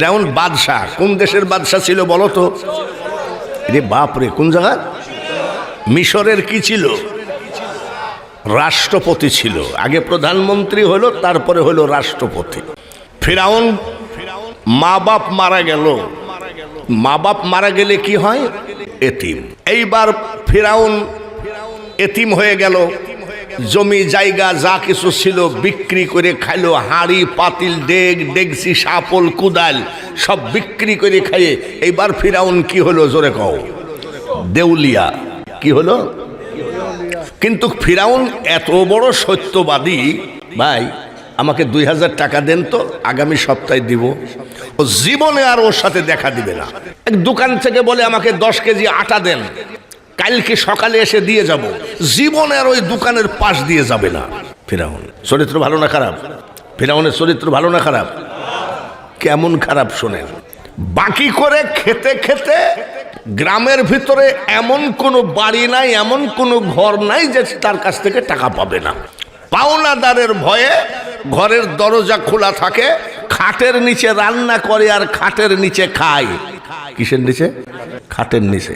ফিরাউন বাদশাহ কোন দেশের বাদশাহ ছিল বলো তো? রে বাপ রে, কোন জায়গা? মিশরের কি ছিল? রাষ্ট্রপতি ছিল। আগে প্রধানমন্ত্রী হলো, তারপরে হলো রাষ্ট্রপতি। ফিরাউন মা বাপ মারা গেল। মা বাপ মারা গেলে কি হয়? এতিম। এইবার ফিরাউন এতিম হয়ে গেল। জমি জায়গা যা কিছু ছিল বিক্রি করে খাইলো। হাঁড়ি পাতিল ডেগ ডেগসি সাপল কুদাল সব বিক্রি করে খাইয়ে এইবার ফিরাউন কি হলো জোরে কও? দেউলিয়া। কি হলো? কিন্তু ফিরাউন এত বড় সত্যবাদী, ভাই আমাকে 2000 টাকা দেন তো, আগামী সপ্তাহে দিব। ও জীবনে আর ওর সাথে দেখা দিবে না। এক দোকান থেকে বলে আমাকে 10 কেজি আটা দেন, কালকে সকালে এসে দিয়ে যাব। জীবনে আর ওই দোকানের পাশ দিয়ে যাবে না। ফিরাউন চরিত্র ভালো না খারাপ? ফিরাউনের চরিত্র ভালো না খারাপ? কেমন খারাপ শোনেন। বাকি করে খেতে খেতে গ্রামের ভিতরে এমন কোনো বাড়ি নাই, এমন কোনো ঘর নাই যে তার কাছ থেকে টাকা পাবে না। পাওনাদারের ভয়ে ঘরের দরজা খোলা থাকে, খাটের নিচে রান্না করে আর খাটের নিচে খায়। কিসের নিচে? খাটের নিচে।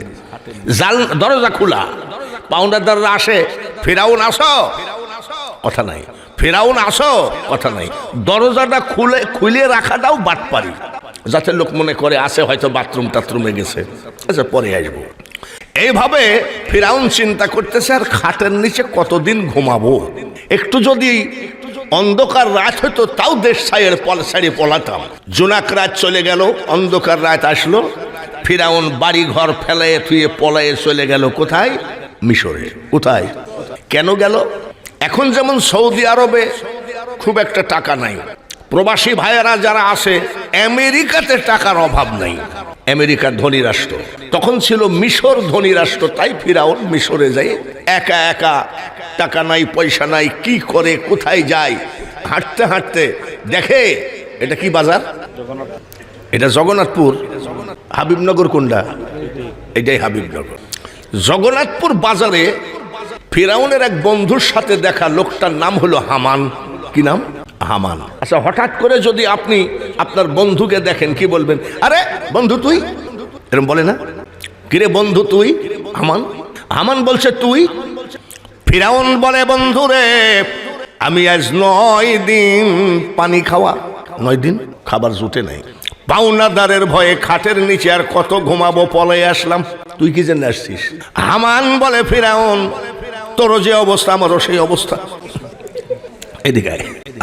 জাল দরজা খোলা, পাওনাদাররা আসে, ফিরাউন আসো, কথা নাই। ফিরাউন আসো, কথা নাই। দরজাটা খুলে রাখাটাও বাটপারি, যাতে লোক মনে করে আসে হয়তো বাথরুম টাথরুমে গেছে, আচ্ছা পরে আসবো। এইভাবে ফিরাউন চিন্তা করতেছে আর খাটের নিচে কতদিন ঘুমাবো। একটু যদি অন্ধকার রাত হতো তাও দেশ ছাড়িয়ে পলাতাম। জোনাক রাত চলে গেল, অন্ধকার রাত আসলো। ফিরাউন বাড়ি ঘর ফেলাইয়ে থুয়ে পলাইয়ে চলে গেল কোথায়? মিশরে। কোথায় কেন গেল? এখন যেমন সৌদি আরবে খুব একটা টাকা নাই, প্রবাসী ভাইয়েরা যারা আসে, আমেরিকাতে টাকার অভাব নাই। আমেরিকা ধনী রাষ্ট্র, তখন ছিল মিশর ধনী রাষ্ট্র। তাই ফিরাউন মিশরে যায় একা একা, টাকা নাই পয়সা নাই, কি করে কোথায় যায়। হাঁটতে হাঁটতে দেখে এটা কি বাজার? এটা জগন্নাথপুর। হাবিবনগর কোনটা? এটাই হাবিবনগর। জগন্নাথপুর বাজারে ফিরাউনের এক বন্ধুর সাথে দেখা। লোকটার নাম হলো হামান। কি নাম? হামান। আচ্ছা, হঠাৎ করে যদি আপনি আপনার বন্ধুকে দেখেন কি বলবেন? আরে বন্ধু তুই, এরকম বলে না? কিরে বন্ধু তুই? হামান। হামান বলছে তুই? ফিরাউন বলে বন্ধু রে, আমি আজ 9 দিন পানি খাওয়া, 9 দিন খাবার জুটে নাই। পাওনাদারের ভয়ে খাটের নিচে আর কত ঘুমাবো, পলাই আসলাম। তুই কি জন্য আসছিস? হামান বলে ফিরাউন তোর যে অবস্থা আমারও সেই অবস্থা। এদিকে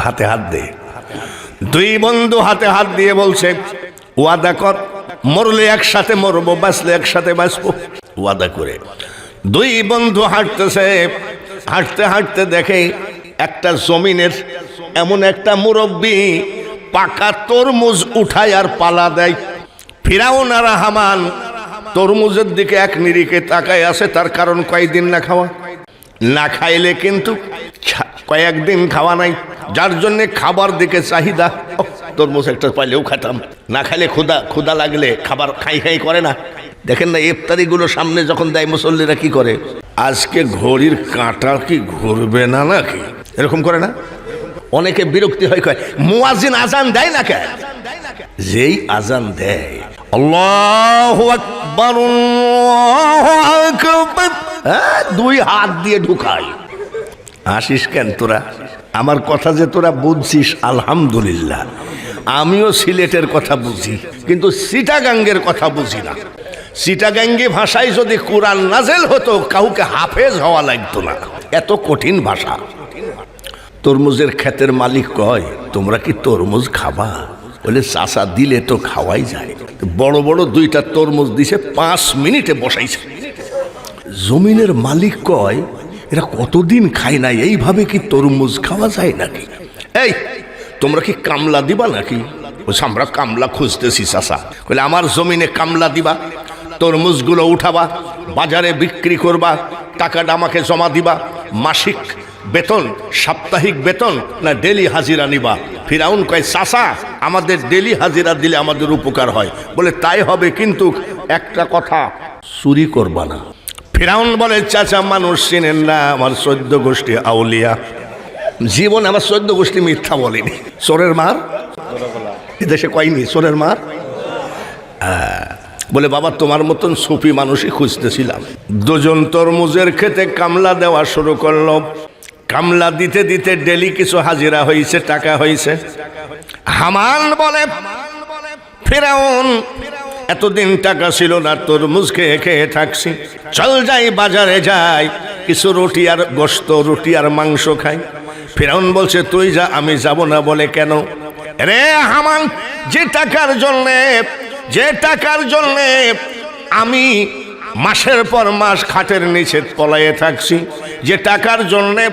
হাতে হাত দে। দুই বন্ধু হাতে হাত দিয়ে বলছে ওয়াদা কর, মরলে একসাথে মরবো, বাঁচলে একসাথে বাঁচবো। ওয়াদা করে দুই বন্ধু হাঁটতেছে। হাঁটতে হাঁটতে দেখে একটা জমিনের এমন একটা মুরব্বী পাকা তরমুজ উঠায় আর পালা দেয়। ফিরাউন আর হামান তরমুজের দিকে এক নিরিখে তাকায় আছে। তার কারণ কয়েকদিন না খাওয়া, না খাইলে কিন্তু কয়েকদিন খাওয়া নাই, যার জন্য খাবার দিকে চাহিদা। তরমুজ একটা পাইলেও খেতাম, না খাইলে ক্ষুধা লাগলে খাবার খাই করে না। দেখেন না ইফতারিগুলো সামনে যখন দেয় মুসল্লিরা কি করে? আজকে ঘড়ির কাঁটা কি ঘুরবে না নাকি, এরকম করে না? অনেকে বিরক্তি হয়, কয় মুয়াজ্জিন আজান দেয় না কেন? যেই আজান দেয় আল্লাহু আকবার আল্লাহু আকবার, দুই হাত দিয়ে ঢুকায়। আসিস কেন তোরা? আমার কথা যে তোরা বুঝছিস আলহামদুলিল্লাহ। আমিও সিলেটের কথা বুঝি, কিন্তু চিটাগাঙ্গের কথা বুঝি না। চিটাগাঙ্গি ভাষায় যদি কোরআন নাজেল হতো কাউকে হাফেজ হওয়া লাগতো না, এত কঠিন ভাষা। তরমুজের ক্ষেতের মালিক কয় তোমরা কি তরমুজ খাবা? বলে চাষা দিলে তো খাওয়াই যায়। বড় বড় 2টা তরমুজ দিছে, 5 মিনিটে বসাইছে। জমিনের মালিক কয় এরা কতদিন খায় না, এইভাবে কি তরমুজ খাওয়া যায় নাকি? এই তোমরা কি কামলা দিবা নাকি? বলছে আমরা কামলা খুঁজতেছি চাষা। বলে আমার জমিনে কামলা দিবা, তরমুজগুলো উঠাবা, বাজারে বিক্রি করবা, টাকাটা আমাকে জমা দিবা। মাসিক বেতন, সাপ্তাহিক বেতন না ডেলি হাজিরা নিবা? ফিরাউন কয় চাষা আমাদের ডেলি হাজিরা দিলে আমাদের উপকার হয়। বলে তাই হবে, কিন্তু একটা কথা, চুরি করবা না। ফিরাউন বলে চাচা মানুষ চিনেন না, আমার 14 গোষ্ঠী আউলিয়া। জীবন আমার 14 গোষ্ঠী মিথ্যা বলেনি। চোরের মার এদেশে কয়নি চোরের মার? বলে বাবা তোমার মতন সুফি মানুষই খুঁজতেছিলাম। দুজন তরমুজের খেতে কামলা দেওয়া শুরু করলো। কামলা দিতে দিতে ডেলি কিছু হাজিরা হয়েছে, টাকা হয়েছে। হামান বলে ফিরাউন এতদিন টাকা ছিল না, তরমুজ খেয়ে খেয়ে থাকছি, চল যাই বাজারে যাই, কিছু রুটি আর গোশত, রুটি আর মাংস খাই। ফিরাউন বলছে তুই যা, আমি যাব না। বলে কেন? রে হামান, যে টাকার জন্যে আমি মাসের পর মাস খাটের নিচে পলায়ে থাকছি, যে টাকার জন্যে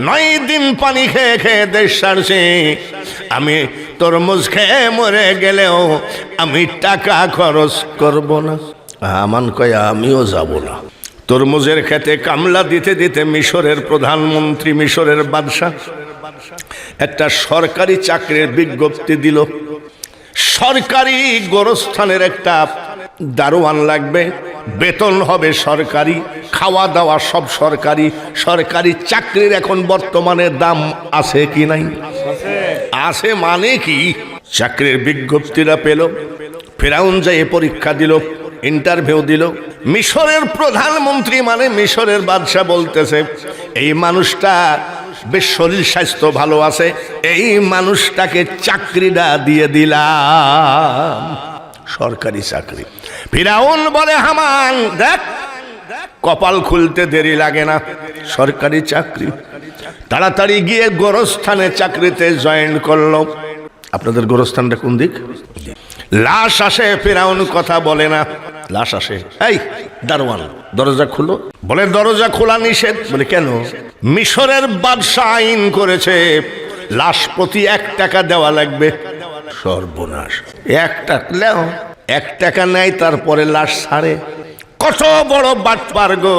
9 দিন পানি খেয়ে খেয়ে দেশ সারছি, আমি তরমুজ খেয়ে মরে গেলেও আমি টাকা খরচ করব না। হামান কয় আমিও যাব না। তরমুজের খেতে কামলা দিতে দিতে মিশরের প্রধানমন্ত্রী, মিশরের বাদশাহ একটা সরকারি চাকরির বিজ্ঞপ্তি দিল। সরকারি গোরস্থানের একটা দারোয়ান লাগবে, বেতন হবে সরকারি, খাওয়া দাওয়া সব সরকারি। সরকারি চাকরির এখন বর্তমানে দাম আছে কি নাই? আছে মানে কি? চাকরির বিজ্ঞপ্তিটা পেল। ফিরাউন যায় পরীক্ষা দিল, ইন্টারভিউ দিল। মিশরের প্রধানমন্ত্রী মানে মিশরের বাদশা বলতেছে এই মানুষটা বেশ শরীর স্বাস্থ্য ভালো আছে, এই মানুষটাকে চাকরিটা দিয়ে দিলাম, সরকারি চাকরি। ফিরাউন বলে হামান দেখ, কপাল খুলতে দেরি লাগে না, সরকারি চাকরি। তাড়াতাড়ি গিয়ে গোরস্থানে চাকরিতে জয়েন করলো। আপনাদের গোরস্থানটা কোন দিক? লাশ আসে, ফিরাউন কথা বলে না। লাশ আসে, এই দারোয়ান দরজা খুলো। বলে দরজা খোলা নিষেধ। বলে কেন? মিশরের বাদশা আইন করেছে লাশ প্রতি 1 টাকা দেওয়া লাগবে। সর্বনাশ, 1 টাকা 1 টাকা নেয়, তারপরে লাশ ছাড়ে। কত বড় বাটপার গো,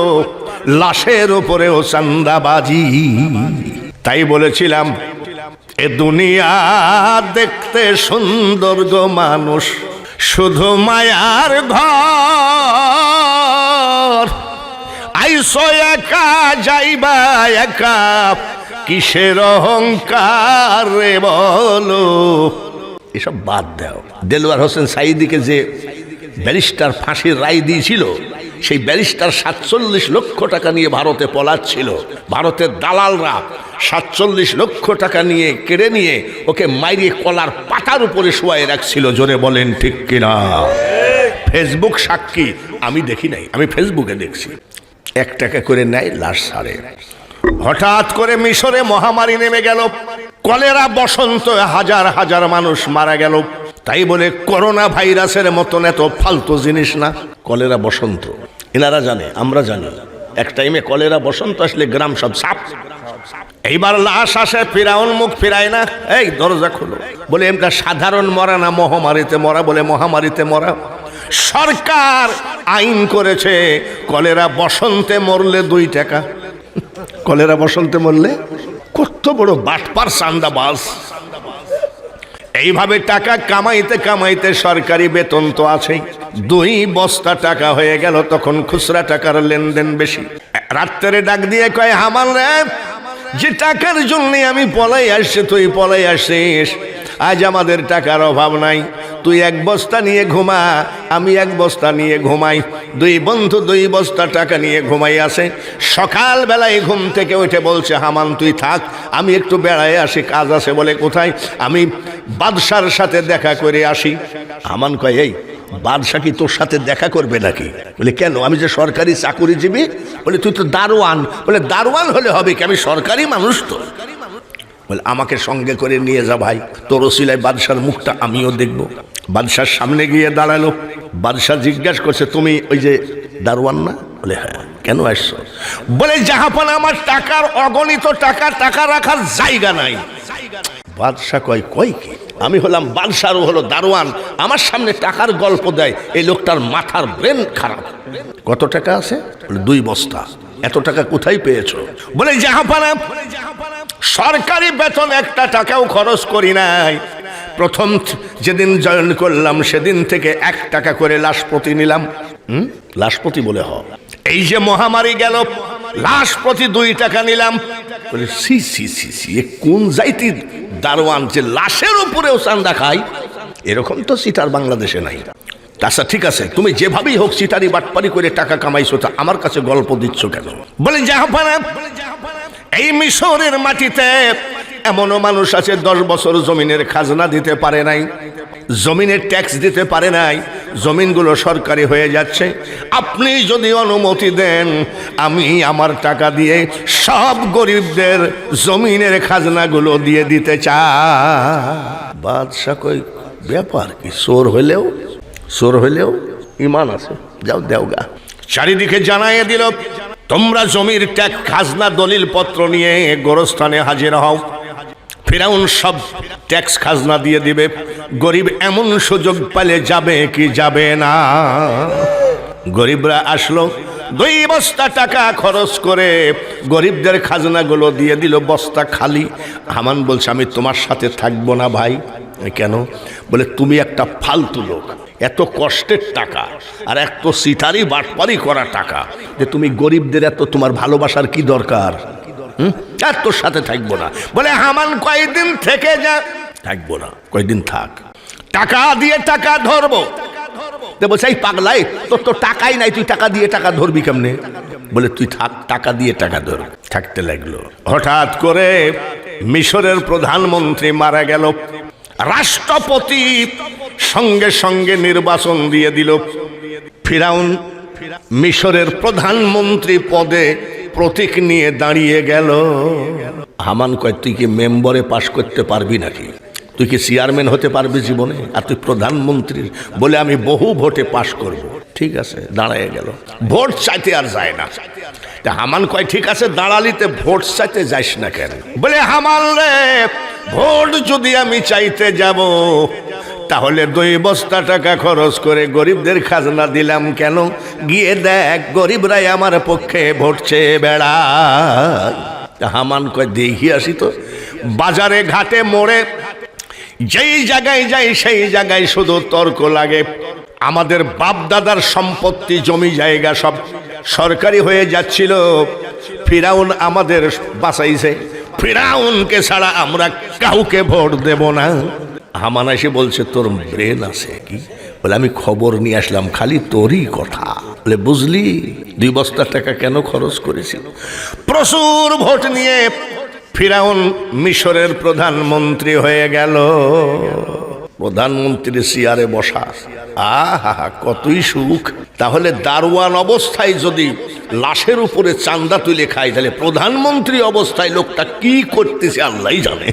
লাশের উপরেও চান্দাবাজি। তাই বলেছিলাম এ দুনিয়া দেখতে সুন্দর গো মানুষ, শুধু মায়ার ঘর। আইসো একা যাইবা একা, কিসের অহংকার রে বলো। এসব বাদ দাও। দেলোয়ার হোসেন সাঈদীকে যে ব্যারিস্টার ফাঁসির রায় দিয়েছিল, সেই ব্যারিস্টার 47 লক্ষ টাকা নিয়ে ভারতে পলাচ্ছিল। ভারতের দালালরা 47 লক্ষ টাকা নিয়ে কেড়ে নিয়ে ওকে মাইরিয়ে কলার পাতার উপরে শোয়ায় রাখছিল। জোরে বলেন ঠিক কিনা? ফেসবুক সাক্ষী, আমি দেখি নাই, আমি ফেসবুকে দেখছি। 1 টাকা করে নেয়, লাশ ছাড়ে। হঠাৎ করে মিশরে মহামারী নেমে গেল, কলেরা বসন্ত, হাজার হাজার মানুষ মারা গেল। তাই বলে করোনা ভাইরাসের মতন এত ফালতু জিনিস না, কলেরা বসন্ত। এনারা জানে, আমরা জানি, এক টাইমে কলেরা বসন্ত আসলে গ্রাম সব সাপ। এইবার লাশ আসে, ফিরাউন মুখ ফিরায় না। এই দরজা খোলো। বলে এটা সাধারণ মরা না মহামারীতে মরা? বলে মহামারীতে মরা। সরকার আইন করেছে কলেরা বসন্তে মরলে 2 টাকা। কলেরা বসন্তে মরলে? কত বড় বাটপার চান্দাবাজ। এইভাবে টাকা কামাইতে কামাইতে সরকারি বেতন তো আছেই, 2 বস্তা টাকা হয়ে গেল। তখন খুচরা টাকার লেনদেন বেশি। রাত্রে ডাক দিয়ে কয় হামান রে, যে টাকার জন্য আমি পলাই আসছি, তুই পলাই আসছিস। আজ আমাদের টাকার অভাব নাই, তুই 1 বস্তা নিয়ে ঘুমা, আমি 1 বস্তা নিয়ে ঘুমাই। 2 বন্ধু 2 বস্তা টাকা নিয়ে ঘুমাই আসে। সকালবেলায় ঘুম থেকে উঠে বলছে হামান তুই থাক, আমি একটু বেড়ায় আসি, কাজ আছে। বলে কোথায়? আমি বাদশার সাথে দেখা করে আসি। হামান কয় এই বাদশা কি তোর সাথে দেখা করবে নাকি? বলে কেন? আমি যে সরকারি চাকুরিজীবী। বলে তুই তো দারোয়ান। বলে দারোয়ান হলে হবে কি, আমি সরকারি মানুষ তো। বলে আমাকে সঙ্গে করে নিয়ে যা ভাই, তোর ওসিলায় বাদশার মুখটা আমিও দেখব। বাদশার সামনে গিয়ে দাঁড়ালো। বাদশা জিজ্ঞাসা করছে তুমি ওই যে দারোয়ান না? বলে হ্যাঁ। কেন আসছো? বলে জাহাপানা আমার টাকার অগণিত টাকা, টাকা রাখার জায়গা নাই। বাদশা কয় কয় কি? আমি হলাম বাদশার, ও হলো দারোয়ান, আমার সামনে টাকার গল্প দেয়। এই লোকটার মাথার ব্রেন খারাপ। কত টাকা আছে? বলে 2 বস্তা। এত টাকা কোথায় পেয়েছো? বলে জাহাপানা সরকারি বেতন 1 টাকাও খরচ করি নাই। প্রথম যেদিন জয়েন করলাম সেদিন থেকে 1 টাকা করে লাশ প্রতি নিলাম। লাশ প্রতি বলে হ। এই যে মহামারী গেল, লাশ প্রতি 2 টাকা নিলাম। বলে সি সি সি সি, কোন জাইতি দারোয়ান যে লাশের উপরেও চান্দা খায়? এরকম তো সিটার বাংলাদেশে নাই। আচ্ছা ঠিক আছে, তুমি যেভাবেই হোক সিটারি বাটপারি করে টাকা কামাইছো, তা আমার কাছে গল্প দিচ্ছ কেন? বলে জাহাপানা, এই মিশরের মাটিতে এমনও মানুষ আছে 10 বছর জমিনের খাজনা দিতে পারে নাই, জমিনের ট্যাক্স দিতে পারে নাই, জমিনগুলো সরকারি হয়ে যাচ্ছে। আপনি যদি অনুমতি দেন, আমি আমার টাকা দিয়ে সব গরিবদের জমিনের খাজনাগুলো দিয়ে দিতে চাই। বাদশা কই ব্যাপার কি, চোর হইলেও ইমান আছে, যাও দেওগা। চারিদিকে জানাইয়ে দিল, তোমরা জমির ট্যাক্স খাজনা দলিল পত্র নিয়ে গোরস্থানে হাজির হও। ফিরাউন সব ট্যাক্স খাজনা দিয়ে দিবে। গরিব এমন সুযোগ পেলে যাবে কি যাবে না? গরিবরা আসলো, 2 বস্তা টাকা খরচ করে গরিবদের খাজনাগুলো দিয়ে দিল, বস্তা খালি। হামান বলছে, আমি তোমার সাথে থাকবো না ভাই। কেন? বলে তুমি একটা ফালতু লোক, এত কষ্টের টাকা আর এত সিটারি বাটপারি করা টাকা, যে তুমি গরিবদের এত তোমার ভালোবাসার কি দরকার? আর তোর সাথে থাকবো না। বলে হামান কয়েকদিন থেকে যা। থাকবো না, কয়েকদিন থাক, টাকা দিয়ে টাকা ধরবো। বলছে এই পাগলাই, তোর তো টাকাই নাই, তুই টাকা দিয়ে টাকা ধরবি কেমনে? বলে তুই থাক, টাকা দিয়ে টাকা ধর। থাকতে লাগলো। হঠাৎ করে মিশরের প্রধানমন্ত্রী মারা গেল। রাষ্ট্রপতি সঙ্গে সঙ্গে নির্বাচন দিয়ে দিল। ফিরাউন মিশরের প্রধানমন্ত্রী পদে প্রতীক নিয়ে দাঁড়িয়ে গেল। হামান কয়, তুই কি মেম্বরে পাশ করতে পারবি নাকি? তুই কি চেয়ারম্যান হতে পারবি জীবনে? আর তুই প্রধানমন্ত্রীর? বলে আমি বহু ভোটে পাশ করব। ঠিক আছে, দাঁড়ায় গেল। ভোট চাইতে আর যায় না। হামান কয়, ঠিক আছে দাঁড়ালিতে ভোট চাইতে যাইস না কেন? বলে হামান রে, ভোট যদি আমি চাইতে যাব, তাহলে 2 বস্তা টাকা খরচ করে গরিবদের খাজনা দিলাম কেন? গিয়ে দেখ, গরিবরাই আমার পক্ষে ভোট চেয়ে বেড়ায়। হামান কয়, দেখি আসি তো। বাজারে ঘাটে মোড়ে যেই জায়গায় যাই, সেই জায়গায় শুধু তর্ক লাগে। আমাদের বাপ দাদার সম্পত্তি, জমি জায়গা সব সরকারি হয়ে যাচ্ছিল। ফিরাউন আমাদের বাঁচাইছে, ফিরাউনকে ছাড়া আমরা কাউকে ভোট দেব না। হামান এসে বলছে, তোর ব্রেন আছে কি? বলে আমি খবর নিয়ে আসলাম, খালি তোরই কথা। বলে বুঝলি 2 বস্তা টাকা কেন খরচ করেছিল? প্রচুর ভোট নিয়ে ফিরাউন মিশরের প্রধানমন্ত্রী হয়ে গেল। প্রধানমন্ত্রী চেয়ারে বসা, আহা কতই সুখ। তাহলে দারোয়ান অবস্থায় যদি লাশের উপরে চান্দা তুলে খায়, তাহলে প্রধানমন্ত্রী অবস্থায় লোকটা কি করতেছে আল্লাহই জানে।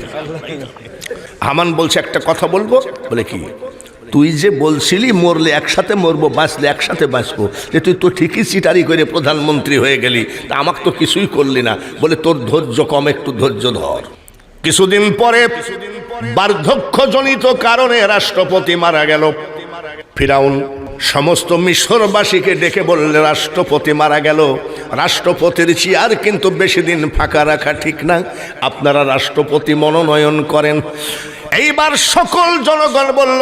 হামান বলছে, একটা কথা বলবো। বলে কি? তুই যে বলছিলি মরলে একসাথে মরবো, বাঁচলে একসাথে বাঁচবো, যে তুই তো ঠিকই চিটারি করে প্রধানমন্ত্রী হয়ে গেলি, তা আমাকে তো কিছুই করলি না। বলে তোর ধৈর্য কম, একটু ধৈর্য ধর। কিছুদিন পরে বার্ধক্যজনিত কারণে রাষ্ট্রপতি মারা গেল। ফিরাউন সমস্ত মিশরবাসীকে ডেকে বললে, রাষ্ট্রপতি মারা গেল, রাষ্ট্রপতির চেয়ার কিন্তু বেশি দিন ফাঁকা রাখা ঠিক না, আপনারা রাষ্ট্রপতি মনোনয়ন করেন। এইবার সকল জনগণ বলল,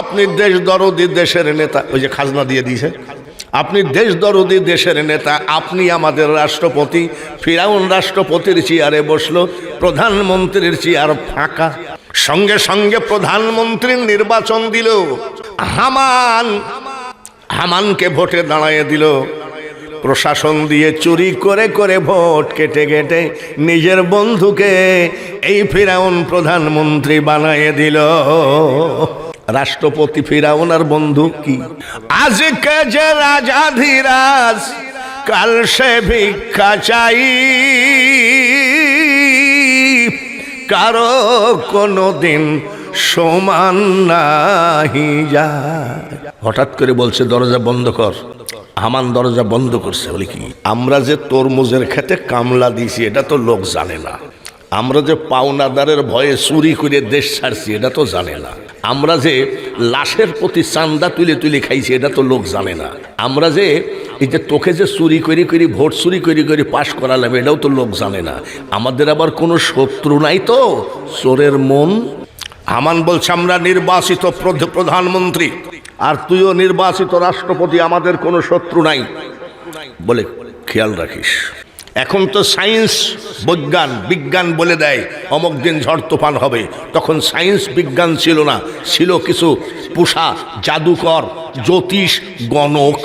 আপনি দেশ দরদি দেশের নেতা, ওই যে খাজনা দিয়ে দিয়েছে, আপনি দেশ দরদি দেশের নেতা, আপনি আমাদের রাষ্ট্রপতি। ফিরাউন রাষ্ট্রপতির চেয়ারে বসলো, প্রধানমন্ত্রীর চেয়ার ফাঁকা। সঙ্গে সঙ্গে প্রধানমন্ত্রীর নির্বাচন দিল। হামানকে ভোটে দাঁড়াইয়ে দিল। প্রশাসন দিয়ে চুরি করে করে ভোট কেটে কেটে নিজের বন্ধুকে এই ফিরাউন প্রধানমন্ত্রী বানাইয়ে দিল। রাষ্ট্রপতি ফিরাউন আর বন্ধু কি? আজকে যে রাজাধিরাজ, কাল সে ভিক্ষা চাই, কারো কোনো দিন সমান নাহি যায়। হঠাৎ করে বলছে, দরজা বন্ধ কর। হামান দরজা বন্ধ করছে। বলে কি? আমরা যে তরমুজের খেতে কামলা দিছি, এটা তো লোক জানে না। আমরা যে পাওনাদারের ভয়ে চুরি করে দেশ ছাড়ছি, এটা তো জানে না। আমরা যে লাশের প্রতি চান্দা তুলে তুলে খাইছি, এটা তো লোক জানে না। আমরা যে এই যে তোকে যে চুরি করে করে ভোট চুরি করে করে পাশ করালাম, এটাও তো লোক জানে না। আমাদের আবার কোনো শত্রু নাই তো, চোরের মন। হামান বলছে, আমরা নির্বাচিত প্রধানমন্ত্রী আর তুইও নির্বাচিত রাষ্ট্রপতি, আমাদের কোনো শত্রু নাই। বলে খেয়াল রাখিস, এখন তো সায়েন্স বিজ্ঞান বলে দেয় অমুক দিন ঝড় তুফান হবে। তখন সায়েন্স বিজ্ঞান ছিল না, ছিল কিছু পুষা জাদুকর, জ্যোতিষ, গণক।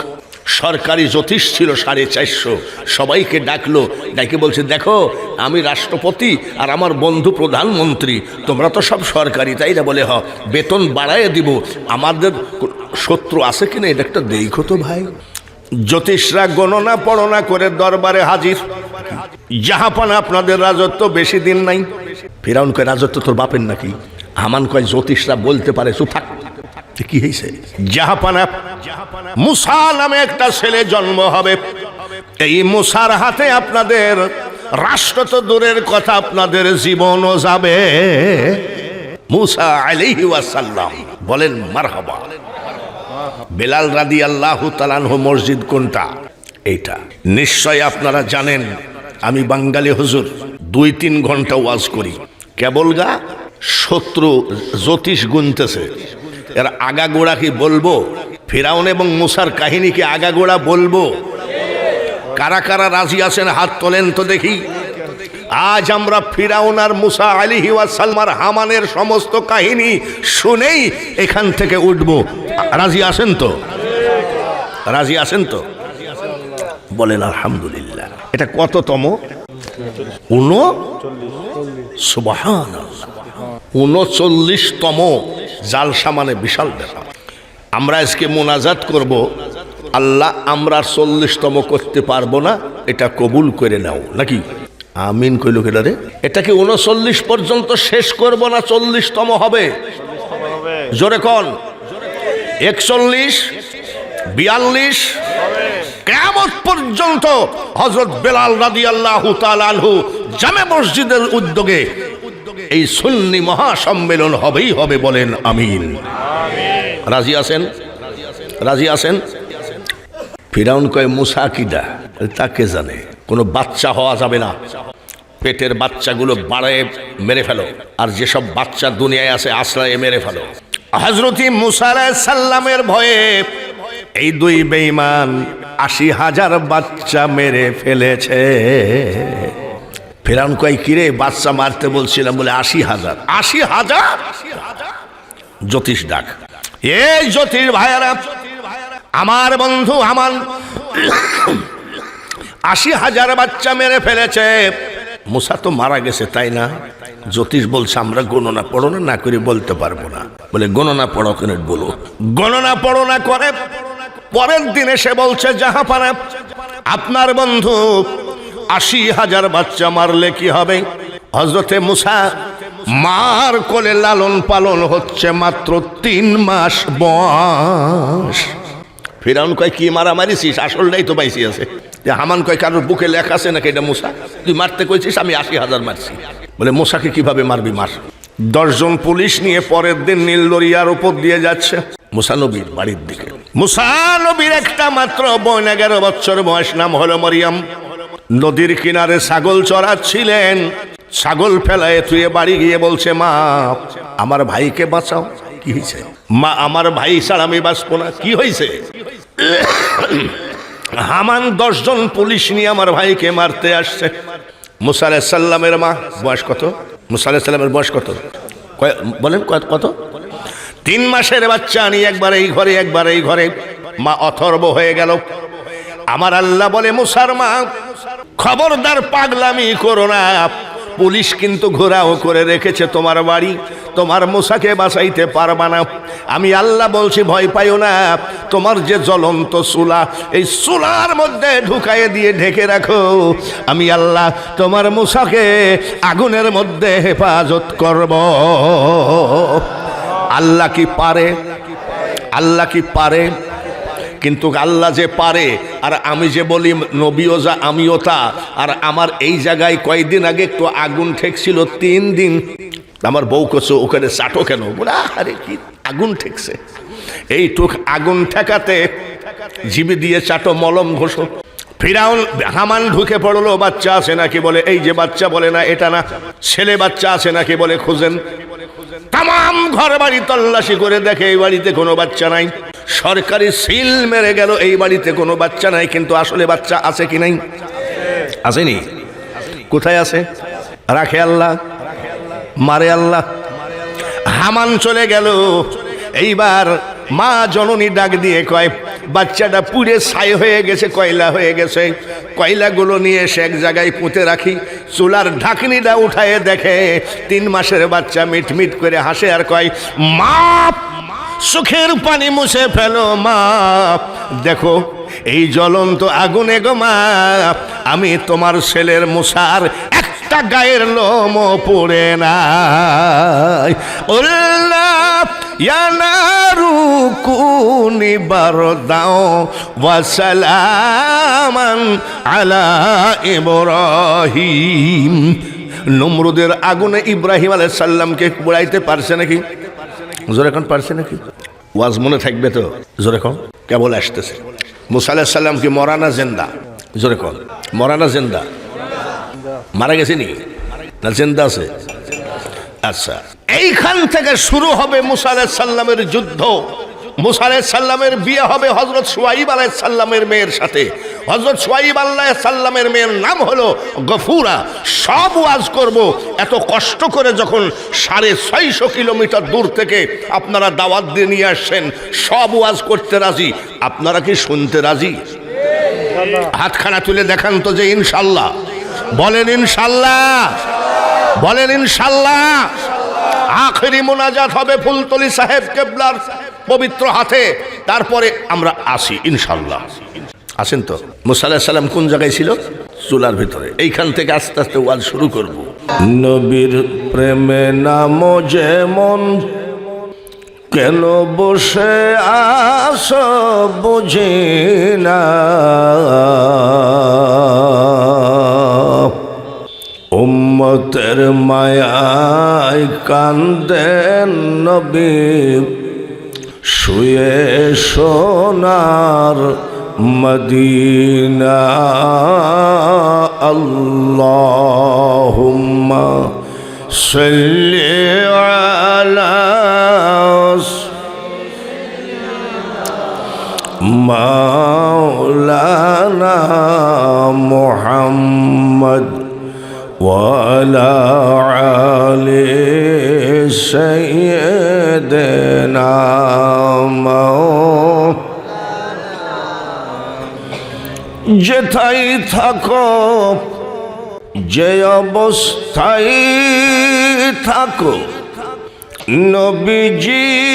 সরকারি জ্যোতিষ ছিল 450, সবাইকে ডাকলো, ডাকে বলছে দেখো আমি রাষ্ট্রপতি আর আমার বন্ধু প্রধানমন্ত্রী, তোমরা তো সব সরকারি, তাই না? বলে বেতন বাড়াইয়ে দিব, আমাদের শত্রু আছে কিনা এটা একটা দেখো তো ভাই। জ্যোতিষরা গণনা পড়না করে দরবারে হাজির। জাহাপানা আপনাদের রাজত্ব বেশি দিন নাই। ফিরাউন কয় রাজত্ব তোর বাপের নাকি? হামান কয় জ্যোতিষরা বলতে পারে, চুপ থাক। কি হয়েছে? জাহাপানা মুসা নামে একটা ছেলে জন্ম হবে। এই মুসার হাতে আপনাদের রাষ্ট্র তো দূরের কথা, আপনাদের জীবনও যাবে। মুসা আলাইহি ওয়াসাল্লাম বলেন মারহাবা। বেলাল রাদিয়াল্লাহু তাআলা আনহু মসজিদ কোনটা? এইটা নিশ্চয় আপনারা জানেন। আমি বাঙালি হুজুর, 2-3 ঘন্টা ওয়াজ করি। কেবল গা শত্রু জ্যোতিষ গুনতেছে, এর আগাগোড়া কি বলবো? ফিরাউন এবং মুসার কাহিনী কি আগাগোড়া বলবো? কারা কারা রাজি আছেন হাত তোলেন তো দেখি। আজ আমরা ফিরাউন আর মুসা আলাইহি ওয়াসাল্লাম হামানের সমস্ত কাহিনী শুনেই এখান থেকে উঠব। রাজি আছেন তো? রাজি আছেন তো? বলেন আলহামদুলিল্লাহ। এটা কততম? সুবহানাল্লাহ, 39তম জালসা, মানে বিশাল ব্যাপার। আমরা আজকে মোনাজাত করব, আল্লাহ আমরা 40তম করতে পারবো না, এটা কবুল করে নাও, নাকি? আমিন কইল কেডা রে? এটাকে 39 পর্যন্ত শেষ করব না 40তম হবে? জোরে কোন? 41, 42 কিয়ামত পর্যন্ত হযরত বেলাল রাদিয়াল্লাহু তাআলা আনহু জামে মসজিদের উদ্যোগে এই সুন্নি মহাসম্মেলন হবেই হবে। বলেন আমিন। রাজি আছেন? রাজি আছেন? ফিরাউন কয় মুসা কিডা? তাকে জানে। কোনো বাচ্চা হওয়া যাবে না, পেটের বাচ্চাগুলো বাড়ায় মেরে ফেলো, আর যেসব বাচ্চা দুনিয়ায় আছে আশ্রয়ে মেরে ফেলো। হযরত মুসা আলাইহিস সালামের ভয়ে এই 2 বেঈমান 80,000 বাচ্চা মেরে ফেলেছে। ফিরাউন কয় কিরে বাচ্চা মারতে বলছিলাম, বলে 80,000। 80,000? জ্যোতিষ ডাক, এই জ্যোতিষ ভাইয়ারা, আমার বন্ধু হামান 80,000 বাচ্চা মেরে ফেলেছে। মুসা তো মারা গেছে, তাই না? জ্যোতিষ বলছে আমরা গণনা পড়না না করে বলতে পারবো না। বলে গণনা পড়ো কেন? বলো। গণনা পড়না করে পরের দিন এসে বলছে জাহাপানা আপনার বন্ধু 80,000 বাচ্চা মারলে কি হবে? হযরতে মুসা মার কোলে লালন পালন হচ্ছে, মাত্র 3 মাস বয়স। ফিরাউন কয় কি মারামারিছিস? আসলটাই তো বাইসি আছে। হামান কয় কারোর বুকে লেখা আছে নাকি এটা মুসা? তুই মারতে কইছিস, আমি 80,000 মারছি। বলে মুসাকে কিভাবে মারবি? মার। 10 জন পুলিশ নিয়ে পরের দিন নীল দরিয়ার উপর দিয়ে যাচ্ছে মুসা নবীর বাড়ির দিকে। মুসা নবীর একটা মাত্র বোন, 11 বছর বয়স, নাম হলো মরিয়ম। নদীর কিনারে ছাগল চড়াচ্ছিলেন, ছাগল ফেলায় থুয়ে বাড়ি গিয়ে বলছে মা আমার ভাইকে বাঁচাও। কি হয়েছে? মা আমার ভাই ছাড়া আমি বাঁচবো না। কি হয়েছে? হামান 10 জন পুলিশ নিয়ে আমার ভাইকে মারতে আসছে। মুসা আলাইহিস সালামের মা বয়স কত? মুসা আলাইহিস সালামের বয়স কত বলেন? কত? 3 মাসের বাচ্চা নিয়ে একবার এই ঘরে একবার এই ঘরে, মা অথর্ব হয়ে গেল। আমার আল্লাহ বলে মুসার মা খবরদার পাগলামি করো না, পুলিশ কিন্তু ঘোরাও করে রেখেছে তোমার বাড়ি, তোমার মুসাকে বাঁচাইতে পারবা না। আমি আল্লাহ বলছি ভয় পাইও না, তোমার যে জ্বলন্ত চুলা, এই চুলার মধ্যে ঢুকাইয়ে দিয়ে ঢেকে রাখো। আমি আল্লাহ তোমার মুসাকে আগুনের মধ্যে হেফাজত করব। আল্লাহ কি পারে? আল্লাহ কি পারে? কিন্তু আল্লাহ যে পারে, আর আমি যে বলি নবীও যা আমিও তা। আর আমার এই জায়গায় কয়েকদিন আগে একটু আগুন ঠেকছিল, 3 দিন। আমার বউ কছো ওখানে চাটো কেন? বলে আরে কি আগুন ঠেকছে, এইটুক আগুন ঠেকাতে জিবি দিয়ে চাটো, মলম ঘষো। ফিরাউন হামান ঢুকে পড়লো, বাচ্চা আছে নাকি? বলে এই যে বাচ্চা। বলে না এটা না। ছেলে বাচ্চা আছে নাকি? বলে খুঁজেন। তাম ঘর বাড়ি তল্লাশি করে দেখে এই বাড়িতে কোনো বাচ্চা নাই। সরকারি সিল মেরে গেল, এই বাড়িতে কোনো বাচ্চা নাই। কিন্তু আসলে বাচ্চা আছে কি নাই? আসেনি? কোথায় আছে? রাখে আল্লাহ, মারে আল্লাহ। হামান চলে গেল। এইবার মা জননী ডাক দিয়ে কয়, বাচ্চাটা পুড়ে ছাই হয়ে গেছে, কয়লা হয়ে গেছে। কয়লাগুলো নিয়ে এসে এক জায়গায় পুঁতে রাখি। চুলার ঢাকনিটা উঠায় দেখে 3 মাসের বাচ্চা মিটমিট করে হাসে আর কয়, মা চোখের পানি মুছে ফেলো মা, দেখো এই জ্বলন্ত আগুনে গো মা, আমি তোমার ছেলের মুসার একটা গায়ের লোম পড়ে নাই। ওল্লাহ ইয়ানারু কুনি বারদাও ওয়া সালামান আলা ইব্রাহিম। নমরুদের আগুনে ইব্রাহিম আলাইহিস সালামকে পোড়াইতে পারছে নাকি? জোরে কোন পারছে নাকি? ওয়াজ মনে থাকবে তো? জোরে কোন। কেবল আসতেছে। মুসা আলাইহিস সালাম কি মরা না জিন্দা? জোরে কোন। মরা না জিন্দা? মারা গেছে নি না জিন্দা আছে? আচ্ছা, এইখান থেকে শুরু হবে মুসা আলাইহিস সালামের যুদ্ধ। মুসা আলাইহিস সালামের বিয়ে হবে হযরত শুআইব আলাইহিস সালামের মেয়ের সাথে। হযরত শুআইব আলাইহিস সালামের মেয়ের নাম হলো গফুরা। সব ওয়াজ করব, এত কষ্ট করে যখন 650 কিলোমিটার দূর থেকে আপনারা দাওয়াত দিয়ে নিয়ে আসছেন, সব ওয়াজ করতে রাজি। আপনারা কি শুনতে রাজি? হাতখানা তুলে দেখান তো যে ইনশাল্লাহ। বলেন ইনশাল্লাহ, বলেন ইনশাল্লাহ। আখেরি মোনাজাত হবে ফুলতলি সাহেব কেবলার পবিত্র হাতে, তারপরে আমরা আসি ইনশাল্লাহ। আসেন তো। মুসা আলাইহিস সালাম কোন জায়গায় ছিল? চুলার ভিতরে। এইখান থেকে আস্তে আস্তে ওয়াজ শুরু করব। নবীর প্রেমে নাম যেমন, কেন বসে আসো বুঝি না, উম্মতের মায়ায় কান্দেন নবী, শুয়ে সোনার মদিনা। আল্লাহুম্মা সাল্লি আলা মাওলানা মুহাম্মদ ওয়া আলা আলি সাইয়্যিদিনা যেথায় থাকো, যে অবস্থায় থাকো, নবীজিকে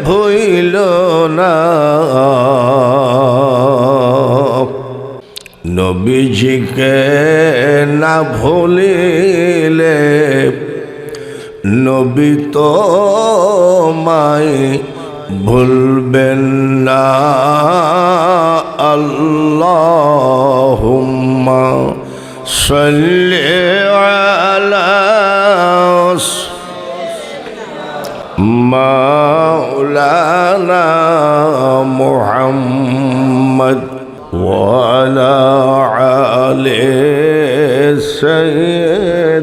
ভুইল না, নবীজিকে না ভুলিলে নবী তোমায় ভুলবেন না। আল্লাহুম্মা সাল্লি আলা মাওলানা মুহাম্মদ ওয়া আলা আলি সাইয়্যিদিনা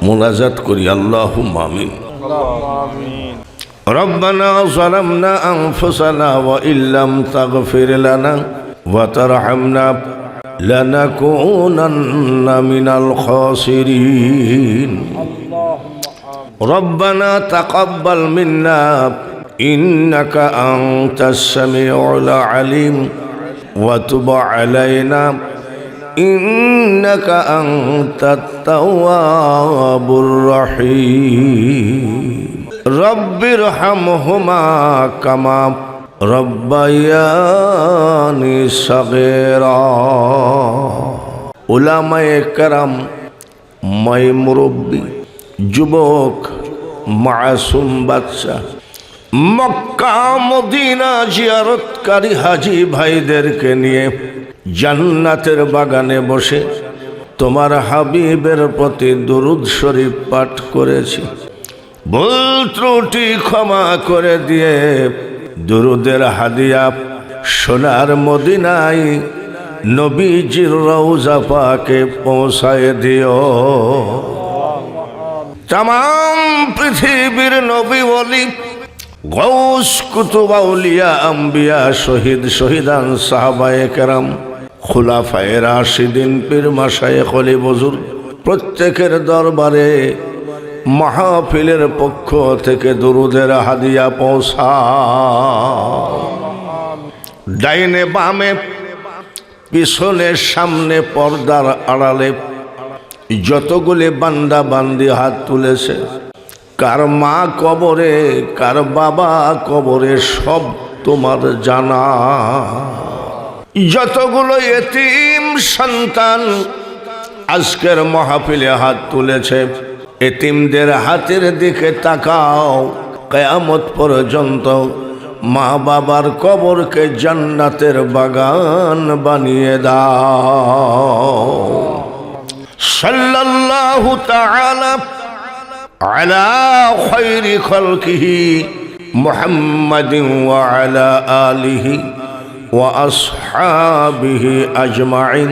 মুনাজাত করি। আল্লাহুম্মা আমিন। রব্বানা যালামনা আনফুসানা ওয়া ইল্লাম তাগফির লানা ওয়া তারহামনা লানাকুনান্না মিনাল খাসিরিন। রব্বানা তাকাব্বাল মিন্না ইন্নাকা আনতাস সামিউল আলিম ওয়া তুব আলাইনা ইন্নাকা আনতাত তাওয়াবুর রহিম। রব্বিরহামহুমা কামা রব্বায়ানি সাগীরা। উলামায়ে কেরাম, মাই মুরব্বী, যুবক, মাসুম বাচ্চা, মক্কা মদিনা জিয়ারতকারী হাজি ভাইদেরকে নিয়ে জান্নাতের বাগানে বসে তোমার হাবিবের প্রতি দুরূদ শরীফ পাঠ করেছি। ভুল ত্রুটি ক্ষমা করে দিয়ে দুরূদের হাদিয়া সোনার মদিনায় নবীজির রওজা পাকে পৌঁছায় দিও। তাম পৃথিবীর নবী ওলি গৌস কুতুব আউলিয়া আম্বিয়া শহীদ শহীদান সাহাবায়ে কেরাম খুলাফায়ে রাশিদিন পীর মাশায়েখ ওলি বুজুর্গ প্রত্যেকের দরবারে মাহফিলের পক্ষ থেকে দুরুদের হাদিয়া পৌঁছা। ডাইনে বামে পিছনে সামনে পর্দার আড়ালে যতগুলি বান্দা বান্দি হাত তুলেছে, কার মা কবরে কার বাবা কবরে সব তোমার জানা। যতগুলো এতিম সন্তান আজকের মাহফিলে হাত তুলেছে, এতিমদের হাতের দিকে তাকাও, কিয়ামত পর্যন্ত মা বাবার কবরকে জান্নাতের বাগান বানিয়ে দাও। সাল্লাল্লাহু তাআলা আলা খায়রি খালকিহি মুহাম্মাদিন ওয়া আলা আলিহি ওয়া আসহাবিহি আজমাইন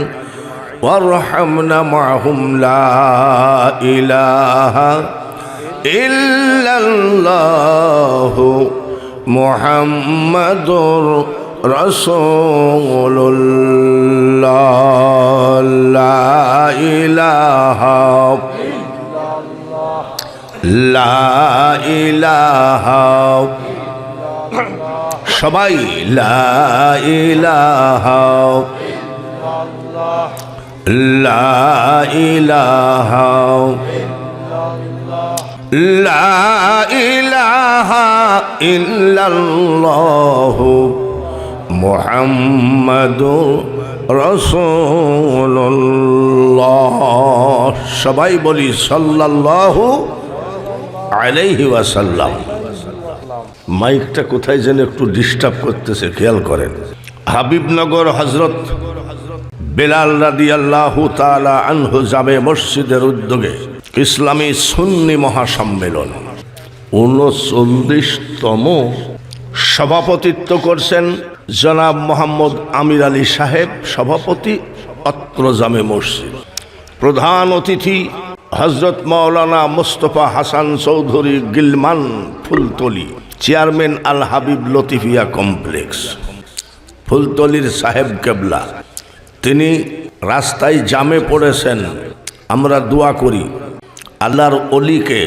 ওয়ারহামনা মাহুম লা ইলাহা ইল্লাল্লাহু মুহাম্মাদুর রাসূলুল্লাহ। লা ইলাহা লা ইলাহা সবাই লা ইলাহা লা ইলাহা লা ইলাহা ইল্লাল্লাহু মুহাম্মাদুর রাসূলুল্লাহ। সবাই বলি সাল্লাল্লাহু আলাইহি ওয়াসাল্লাম। মাইকটা কোথায় যেন একটু ডিস্টার্ব করতেছে, খেয়াল করেন। হাবিবনগর হযরত বেলাল রাদিয়াল্লাহু তাআলা আনহু জামে মসজিদের উদ্যোগে ইসলামী সুন্নি মহাসম্মেলন 39তম সভাপতিত্ব করছেন জনাব মোহাম্মদ আমির আলী সাহেব, সভাপতি অত্র জামে মসজিদ। প্রধান অতিথি হযরত মাওলানা মুস্তাফা হাসান চৌধুরী গিলমান ফুলতলি, চেয়ারম্যান আল হাবিব লতিফিয়া কমপ্লেক্স ফুলতলির সাহেব কেবলা। তিনি রাস্তায় জামে পড়েছেন। আমরা দোয়া করি আল্লাহর অলিকে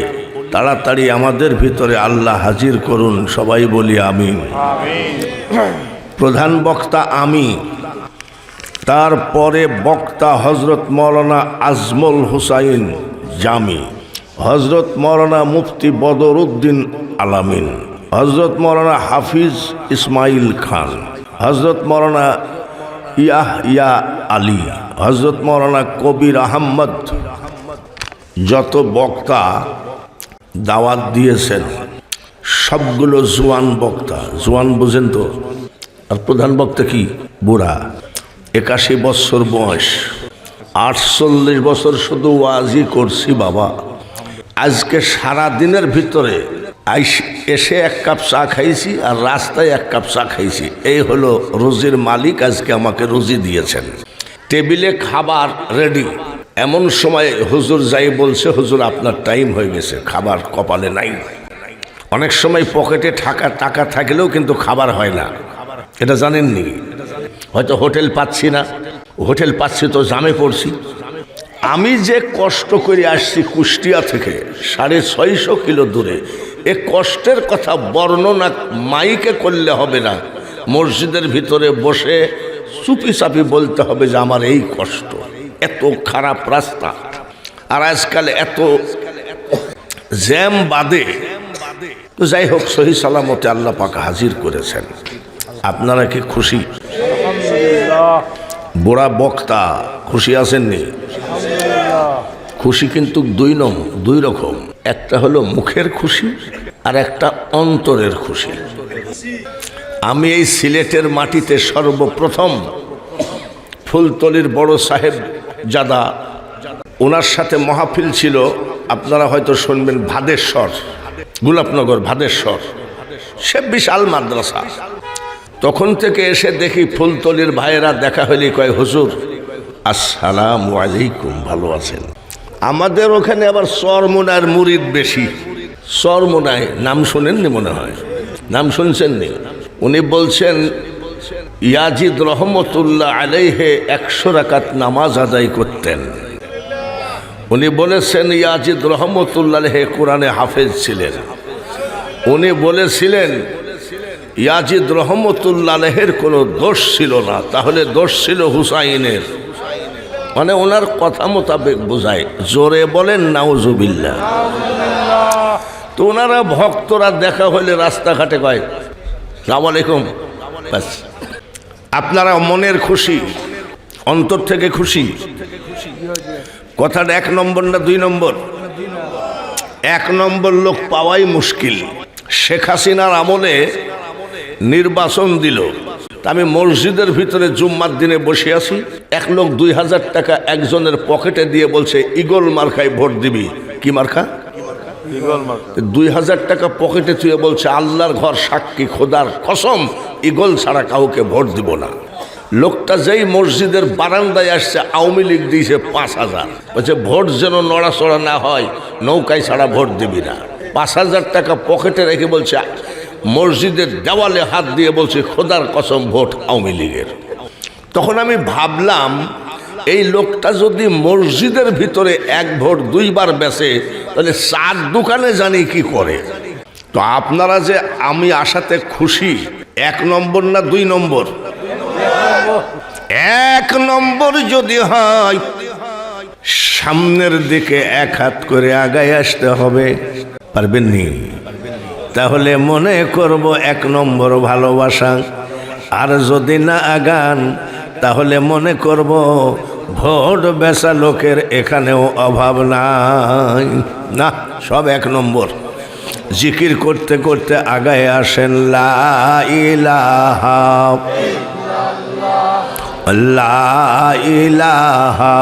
তাড়াতাড়ি আমাদের ভিতরে আল্লাহ হাজির করুন। সবাই বলি আমিন। প্রধান বক্তা আমি, তারপরে বক্তা হযরত মাওলানা আজমল হুসাইন জামি, হযরত মাওলানা মুফতি বদরউদ্দিন আলামিন, হযরত মাওলানা হাফিজ ইসমাইল খান, হযরত মাওলানা ইয়াহইয়া আলী, হযরত মাওলানা কবির আহমদ। যত বক্তা দাওয়াত দিয়েছেন সবগুলো জোয়ান বক্তা। জোয়ান বুঝেন তো? আর প্রধান বক্তা কি বুড়া, 81 বছর বয়স, 48 বছর শুধু ওয়াজি করছি বাবা। আজকে সারা দিনের ভিতরে এসে 1 কাপ চা খাইছি আর রাস্তায় 1 কাপ চা খাইছি। এই হলো রুজির মালিক, আজকে আমাকে রুজি দিয়েছেন। টেবিলে খাবার রেডি, এমন সময় হুজুর যাই বলছে, হুজুর আপনার টাইম হয়ে গেছে, খাবার কপালে নাই। অনেক সময় পকেটে টাকা থাকলেও কিন্তু খাবার হয় না, এটা জানেননি? হয়তো হোটেল পাচ্ছি না, হোটেল পাচ্ছি তো জামে পড়ছি। আমি যে কষ্ট করে আসছি কুষ্টিয়া থেকে 650 কিলো দূরে, এ কষ্টের কথা বর্ণনা মাইকে করলে হবে না, মসজিদের ভিতরে বসে চুপি চাপি বলতে হবে যে আমার এই কষ্ট। এত খারাপ রাস্তা, আর আজকাল এত জ্যাম বাদে। তো যাই হোক, সহি সালামতে আল্লাহ পাক হাজির করেছেন। আপনারা কি খুশি? বুড়া বক্তা খুশি আছেননি? খুশি কিন্তু দুই রকম, একটা হলো মুখের খুশি আর একটা অন্তরের খুশি। আমি এই সিলেটের মাটিতে সর্বপ্রথম ফুলতলির বড় সাহেব জাদা, ওনার সাথে মাহফিল ছিল, আপনারা হয়তো শুনবেন, ভাদেশ্বর, গোলাপনগর ভাদেশ্বর, সে বিশাল মাদ্রাসা। তখন থেকে এসে দেখি ফুলতলির ভাইয়েরা দেখা হলে কয়, হুজুর আসসালামু আলাইকুম, ভালো আছেন? আমাদের ওখানে আবার চরমোনার মুরিদ বেশি। চরমোনায় নাম শোনেননি মনে হয়, নাম শুনছেন নি? উনি বলছেন ইয়াজিদ রহমতুল্লাহ আলাইহে 100 রাকাত নামাজ আদায় করতেন। উনি বলেছেন ইয়াজিদ রহমতুল্লাহ আলাইহে কোরআনে হাফেজ ছিলেন। উনি বলেছিলেন ইয়াজিদ রহমতুল্লাহ আলাইহের কোনো দোষ ছিল না, তাহলে দোষ ছিল হুসাইনের। মানে ওনার কথা মোতাবেক বোঝায়। জোরে বলেন নাউজুবিল্লাহ। তো ওনারা ভক্তরা দেখা হলে রাস্তাঘাটে কয় আসসালামু আলাইকুম, ব্যাস। আপনারা মনের খুশি, অন্তর থেকে খুশি। কথাটা 1 নম্বর না 2 নম্বর? 1 নম্বর লোক পাওয়াই মুশকিল। শেখ হাসিনার আমলে নির্বাচন দিল, আমি মসজিদের ভিতরে জুম্মার দিনে বসে আছি, এক লোক 2000 টাকা একজনের পকেটে দিয়ে বলছে ইগল মার্কায় ভোট দিবি। কি মার্কা? 2000 টাকা পকেটে তুই বলছে আল্লাহর ঘর সাক্ষী, খোদার কসম ইগল ছাড়া কাউকে ভোট দিব না। লোকটা যেই মসজিদের বারান্দায় আসছে আওয়ামী লীগ দিয়েছে 5000, বলছে ভোট যেন নড়াচড়া না হয়, নৌকায় ছাড়া ভোট দিবি না। 5000 টাকা পকেটে রেখে বলছে মসজিদের দেওয়ালে হাত দিয়ে বলছে খোদার কসম ভোট আওয়ামী লীগের। তখন আমি ভাবলাম এই লোকটা যদি মসজিদের ভিতরে 1 ভোট 2 বার বেচে তাহলে 4 দোকানে জানি কি করে। তো আপনারা যে আমি আসাতে খুশি, 1 নম্বর না 2 নম্বর? 1 নম্বর যদি হয় সামনের দিকে 1 হাত করে আগায় আসতে হবে। পারবেন নি? তাহলে মনে করব 1 নম্বর ভালোবাসা। আর যদি না আগান তাহলে মনে করব ভোট বেচা লোকের এখানেও অভাব নাই। না, সব 1 নম্বর। জিকির করতে করতে আগায় আসেন লা ইলাহা লা ইলাহা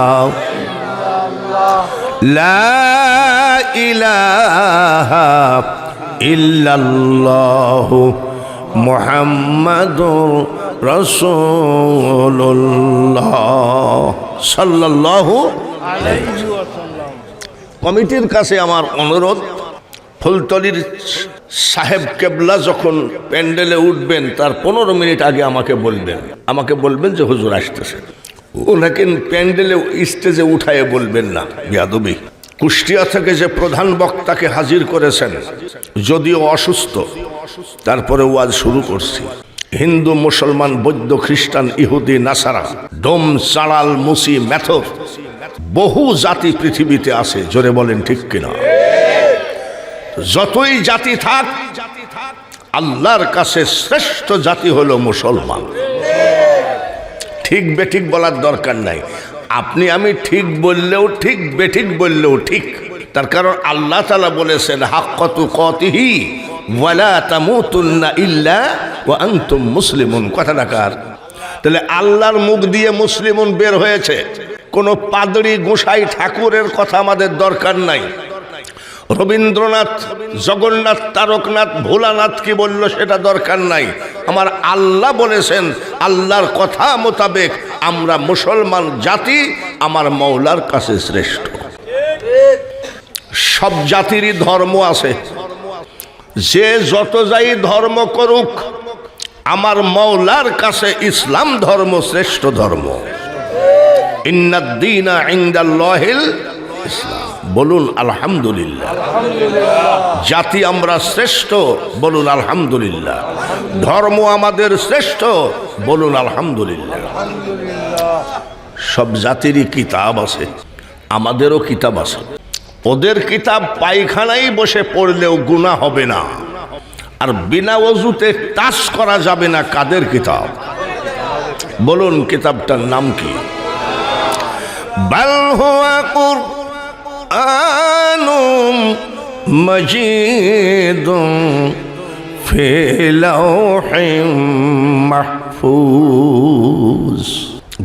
লা ইলাহা ইল্লাল্লাহু মুহাম্মাদুর রাসূলুল্লাহ সাল্লাল্লাহু আলাইহি ওয়াসাল্লাম। কমিটির কাছে আমার অনুরোধ, ফুলতলির সাহেব কেবলা যখন প্যান্ডেলে উঠবেন তার 15 মিনিট আগে আমাকে বলবেন যে হুজুর আসতেছে। ওনাকে প্যান্ডেলে স্টেজে উঠায়ে বলবেন না, বেয়াদবি। কুষ্টিয়া থেকে যে প্রধান বক্তাকে হাজির করেছেন, যদিও অসুস্থ, তারপরে ওয়াজ শুরু করছি। হিন্দু, মুসলমান, বৌদ্ধ, খ্রিস্টান, ইহুদি, নাসারা, ডোম, চাড়াল, মুসি, মেথর, বহু জাতি পৃথিবীতে আছে। জোরে বলেন ঠিক কিনা? যতই জাতি থাক আল্লাহর কাছে শ্রেষ্ঠ জাতি হলো মুসলমান। ঠিক বেঠিক বলার দরকার নাই। আপনি আমি ঠিক বললেও ঠিক, বেঠিক বললেও ঠিক। তার কারণ আল্লাহ তাআলা বলেছেন হাক্কা তুকাতিহি ওয়ালা তামুতুন্না ইল্লা ওয়া আনতুম মুসলিমুন। কথাটা কার? তাহলে আল্লাহর মুখ দিয়ে মুসলিমুন বের হয়েছে। কোনো পাদরি, গোসাই, ঠাকুরের কথা আমাদের দরকার নাই। রবীন্দ্রনাথ, জগন্নাথ, তারকনাথ, ভোলানাথ কি বলল সেটা দরকার নাই। আমার আল্লাহ বলেছেন, আল্লাহর কথা মোতাবেক আমরা মুসলমান জাতি আমার মওলার কাছে শ্রেষ্ঠ। সব জাতিরই ধর্ম আছে, যে যত যাই ধর্ম করুক আমার মওলার কাছে ইসলাম ধর্ম শ্রেষ্ঠ ধর্ম। ইন্নাদ-দীনা ইনদাল্লাহিল ইসলাম। বলুন আলহামদুলিল্লাহ। জাতি আমরা শ্রেষ্ঠ, বলুন আলহামদুলিল্লাহ। ধর্ম আমাদের শ্রেষ্ঠ, বলুন আলহামদুলিল্লাহ। সব জাতিরই কিতাব আছে, আমাদেরও কিতাব আছে। ওদের কিতাব পায়খানায় বসে পড়লেও গুনাহ হবে না, আর বিনা ওযুতে টাচ করা যাবে না। কাদের কিতাব? বলুন কিতাবটার নাম কি? বাল হুয়া কুরআনুম মাজিদুম ফি লাওহিম মাহফুজ।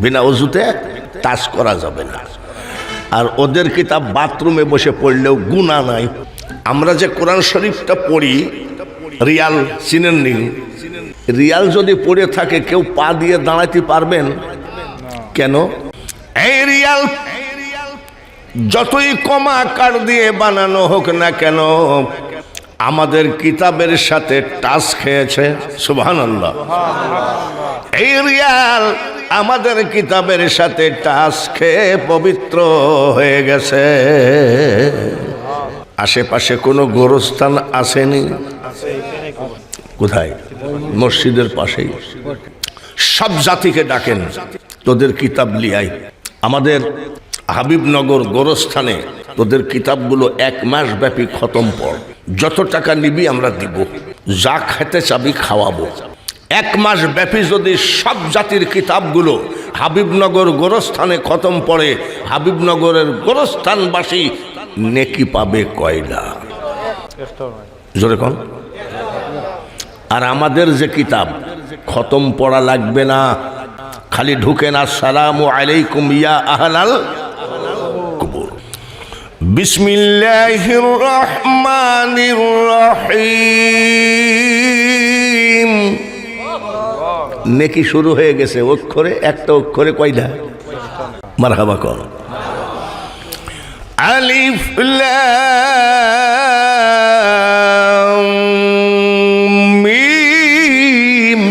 বিনা ওযুতে টাচ করা যাবে না। আর ওদের কিতাব বাথরুমে বসে পড়লেও গুনাহ নাই। আমরা যে কোরআন শরীফটা পড়ি, রিয়াল চিনেননি? রিয়াল যদি পড়ে থাকে কেউ পা দিয়ে দাঁড়াতে পারবেন? কেন? এই রিয়াল যতই কমা কার দিয়ে বানানো হোক না কেন, আমাদের কিতাবের সাথে টাচ খেয়েছে। সুবহানাল্লাহ। এই রিয়াল আমাদের কিতাবের সাথে টাচ খেয়ে পবিত্র হয়ে গেছে। আশেপাশে কোনো গোরস্থান আসেনি? কোথায়? মসজিদের পাশেই। সব জাতিকে ডাকেন, তোদের কিতাব লিয়াই। আমাদের হাবিবনগর গোরস্থানে তোদের কিতাবগুলো 1 মাস ব্যাপী খতম পড়। যত টাকা নিবি আমরা দিব, যা খেতে চাবি খাওয়াবো। 1 মাস ব্যাপী যদি সব জাতির কিতাবগুলো হাবিবনগর গোরস্থানে খতম পড়ে, হাবিবনগরের গোরস্থানবাসী নেকি পাবে কয়লা? জোরে কোন? আর আমাদের যে কিতাব খতম পড়া লাগবে না, খালি ঢুকেন আসসালামু আলাইকুম ইয়া আহলাল কুবুর, বিসমিল্লাহির রহমানির রহিম। নেকি শুরু হয়ে গেছে। অক্ষরে, একটা অক্ষরে কয়টা? মারহাবা কর। আলিফ লাম মিম।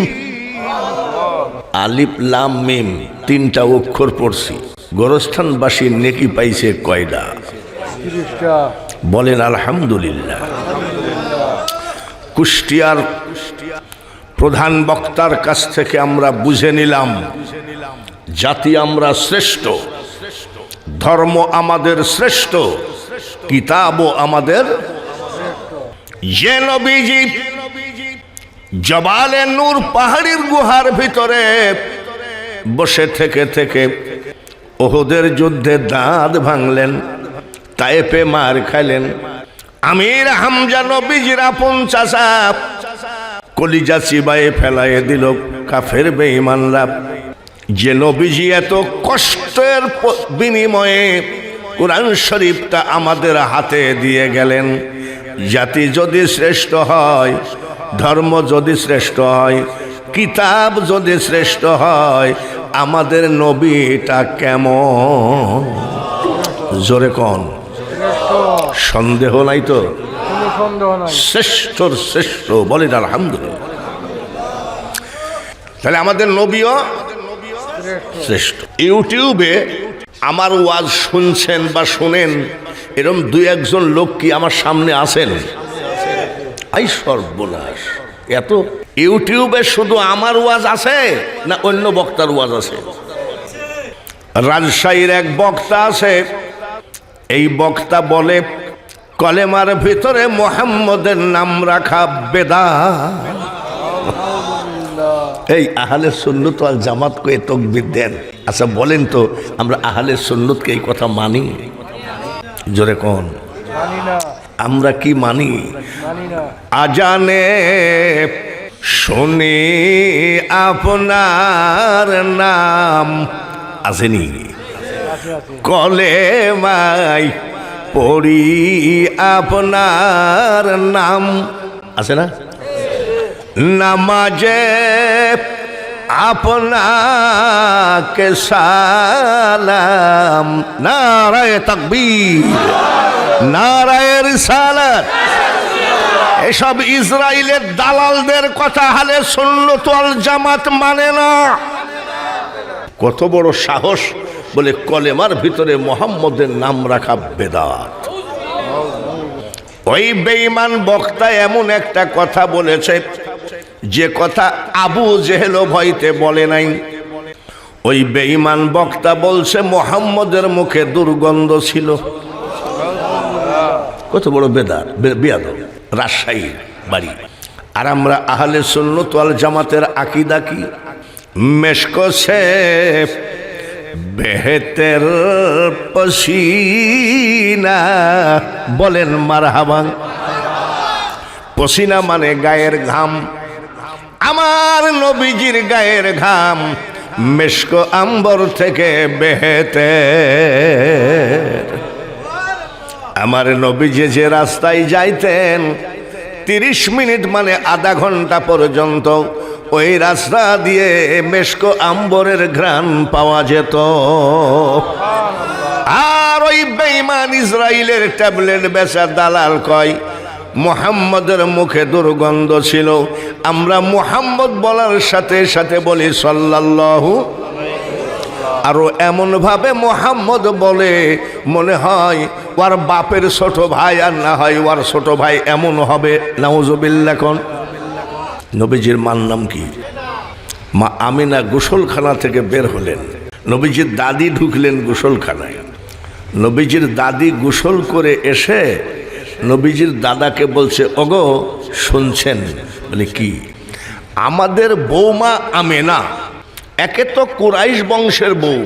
আলিফ লাম মিম 3টা অক্ষর পড়ছি। গোরস্থানবাসী নেকি পাইছে কয়টা? বলেন আলহামদুলিল্লাহ। কুষ্টিয়ার প্রধান বক্তার কাছ থেকে আমরা বুঝে নিলাম, জাতি আমরা শ্রেষ্ঠ, ধর্ম আমাদের শ্রেষ্ঠ, কিতাবও আমাদের। যে নবীজি জবালে নূর পাহাড়ির গুহার ভিতরে বসে থেকে থেকে ওহদের যুদ্ধে দাঁত ভাঙলেন, তায়েফে মার খাইলেন, আমির হামজা নবীজির আপন চাচা কলিজা চিবায়ে ফেলায়ে দিল কাফের বেঈমানরা। যে নবীজি এত কষ্টের বিনিময়ে কোরআন শরীফটা আমাদের হাতে দিয়ে গেলেন, জাতি যদি শ্রেষ্ঠ হয়, ধর্ম যদি শ্রেষ্ঠ হয়, কিতাব যদি শ্রেষ্ঠ হয়, আমাদের নবীটা কেমন? জোরে কোন? সন্দেহ নাই তো? শ্রেষ্ঠর শ্রেষ্ঠ। বলেন আলহামদুলিল্লাহ। তাহলে আমাদের নবীও শ্রেষ্ঠ। ইউটিউবে আমার ওয়াজ শুনছেন বা শুনেন এরকম 2-1 লোক কি আমার সামনে আছেন? আই সর্বনাশ! এত ইউটিউবে শুধু আমার ওয়াজ আছে না অন্য বক্তার ওয়াজ আছে? রাজশাহীর এক বক্তা আছে, এই বক্তা বলে কলেমার ভিতরে মুহাম্মদের নাম রাখা বেদাত। এই আহলে সুন্নাত ওয়াল জামাত কে তাকবীর দেন। আচ্ছা বলেন তো, আমরা আহলে সুন্নাতকে এই কথা মানি? জোরে কোন? আমরা কি মানি? আজানে শুনি আপনার নাম আসেনি, কলেমায় পড়ি আপনার নাম আছে না, নামাজে আপনাকে সালাম, নারায়ে তাকবীর, নারায়ে রিসালাত। এসব ইসরায়েলের দালালদের কথা আহলে সুন্নাত ওয়াল জামাত মানে না। কত বড় সাহস! বলে কলেমার ভিতরে মুহাম্মদের নাম রাখা বেদাত। ওই বেঈমান বক্তা এমন একটা কথা বলেছে যে কথা আবু জেহেল ভয়তে বলে নাই। ওই বেঈমান বক্তা বলছে মুহাম্মদের মুখে দুর্গন্ধ ছিল। কত বড় বেদাত, বিয়াদব! রাজশাহীর বাড়ি। আর আমরা আহলে সুন্নাত ওয়াল জামাতের আকীদা কি? মেশকো সে বেহতের পসিনা। বলেন মারহাবা। পসিনা মানে গায়ের ঘাম। আমার নবীজির গায়ের ঘাম মেশকো আম্বর থেকে বেহেতের। আমার নবীজি যে রাস্তায় যাইতেন 30 মিনিট মানে আধা ঘন্টা পর্যন্ত ওই রাস্তা দিয়ে মেশকো আম্বরের ঘ্রাণ পাওয়া যেত। আর ওই বেঈমান ইসরাইলের ট্যাবলেট বেচা দালাল কয় মুহাম্মদের মুখে দুর্গন্ধ ছিল, আমরা মুহাম্মদ বলার সাথে সাথে বলি সাল্লাল্লাহু, আরো এমন ভাবে মুহাম্মদ বলে মনে হয় ওর বাপের ছোট ভাই, আর না হয় ওর ছোট ভাই এমন হবে। নাউজুবিল্লাহ। কোন নবীজির মার নাম কি? মা আমিনা গোসলখানা থেকে বের হলেন, নবীজির দাদি ঢুকলেন গোসলখানায়। নবীজির দাদি গোসল করে এসে নবীজির দাদাকে বলছে, ওগো শুনছেন? বলে কি? আমাদের বৌমা আমেনা একে তো কুরাইশ বংশের বউ,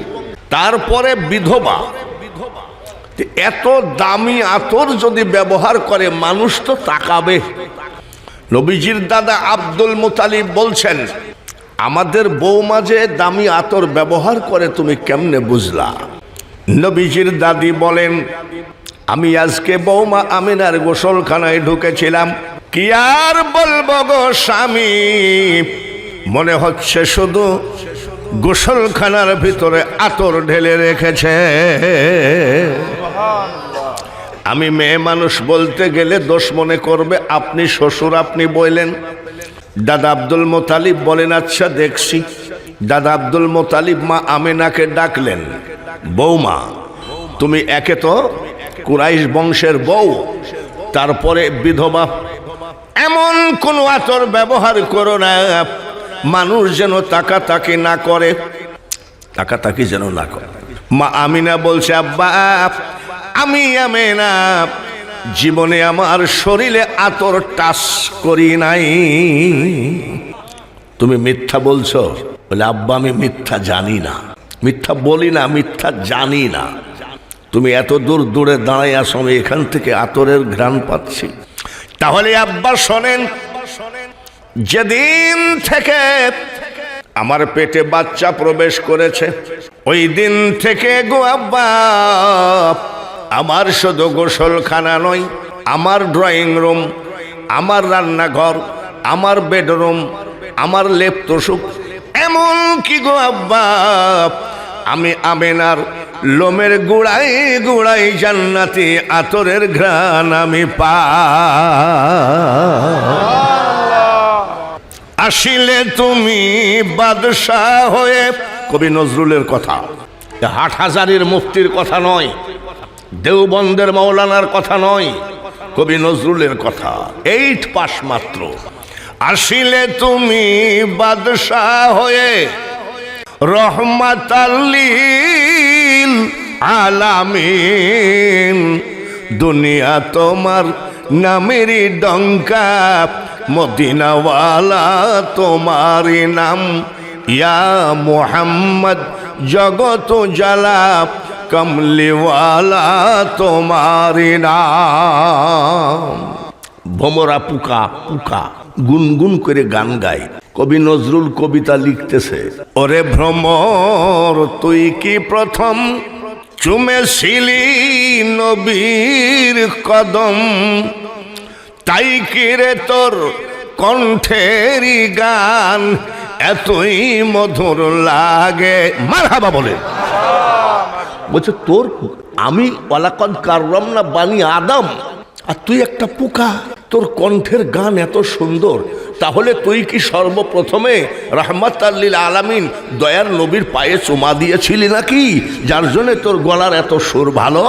তারপরে বিধবা, এত দামি আতর যদি ব্যবহার করে মানুষ তো তাকাবে। নবীজির দাদা আব্দুল মুতালিব বলছেন, আমাদের বৌমা যে দামি আতর ব্যবহার করে তুমি কেমনে বুঝলা? নবীজির দাদি বলেন, আমি আজকে বৌমা আমিনার গোসলখানায় ঢুকেছিলাম, কি আর বলবো গো স্বামী, মনে হচ্ছে শুধু গোসলখানার ভিতরে আতর ঢেলে রেখেছে। আমি মেয়ে মানুষ বলতে গেলে দোষ মনে করবে, আপনি শ্বশুর আপনি বললেন। দাদা আব্দুল মুতালিব বলেন, আচ্ছা দেখছি। দাদা আব্দুল মুতালিব মা আমিনাকে ডাকলেন, বৌমা তুমি একে তো কুরাইশ বংশের বউ, তারপরে বিধবা, এমন কোন আতর ব্যবহার করো না মানুষ যেন তাকাতাকি না করে, তাকাতাকি যেন না করে। মা আমিনা বলছে, আব্বা আমি আমিনা জীবনে আমার শরীরে আতর টাচ করি নাই। তুমি মিথ্যা বলছো? বলে, আব্বা আমি মিথ্যা জানি না, মিথ্যা বলি না, মিথ্যা জানি না। তুমি এত দূর দূরে দাঁড়াই আসো, আমি এখান থেকে আতরের ঘ্রাণ পাচ্ছি। তাহলে আব্বা শোনেন, যেদিন থেকে আমার পেটে বাচ্চা প্রবেশ করেছে ওই দিন থেকে গো আব্বা আমার শুধু গোসলখানা নয়, আমার ড্রয়িং রুম, আমার রান্নাঘর, আমার বেডরুম, আমার লেপ তোষক, এমন কি গো আব্বা আমি আমিনার লোমের গুড়াই গুড়াই জান্নাতি আতরের ঘ্রাণ আমি আসিলে তুমি বাদশাহ হয়ে। কবি নজরুলের কথা, হাটহাজারীর মুফতির কথা নয়, দেওবন্দের মৌলানার কথা নয়, কবি নজরুলের কথা। 8 পাস মাত্র। আসিলে তুমি বাদশাহ হয়ে রহমাতাল্লিল আলামিন, দুনিয়া তোমার নামেরই ডঙ্কা, মদিনাওয়ালা তোমারই নাম, ইয়া মুহাম্মদ জগত জ্বালা, কমলিওয়ালা তোমারই নাম। ভমরা পুকা পুকা গুনগুন করে গান গায়। কবি নজরুল কবিতা লিখতেছে, ওরে ভ্রমর তুই কি প্রথম চুমেছিলি নবীর কদম, তাই কি রে তোর কণ্ঠেরই গান এতই মধুর লাগে। মারহাবা বলে বলছে, তোর আমি ওয়ালাকাদ কাররামনা বানি আদম, আর তুই একটা পোকা, তোর কণ্ঠের গান এত সুন্দর, তাহলে তুই কি সর্বপ্রথমে রাহমাতাল লিল আলামিন দয়ার নবীর পায়ে চুমা দিয়েছিলি নাকি, যার জন্য তোর গলার এত সুর ভালো?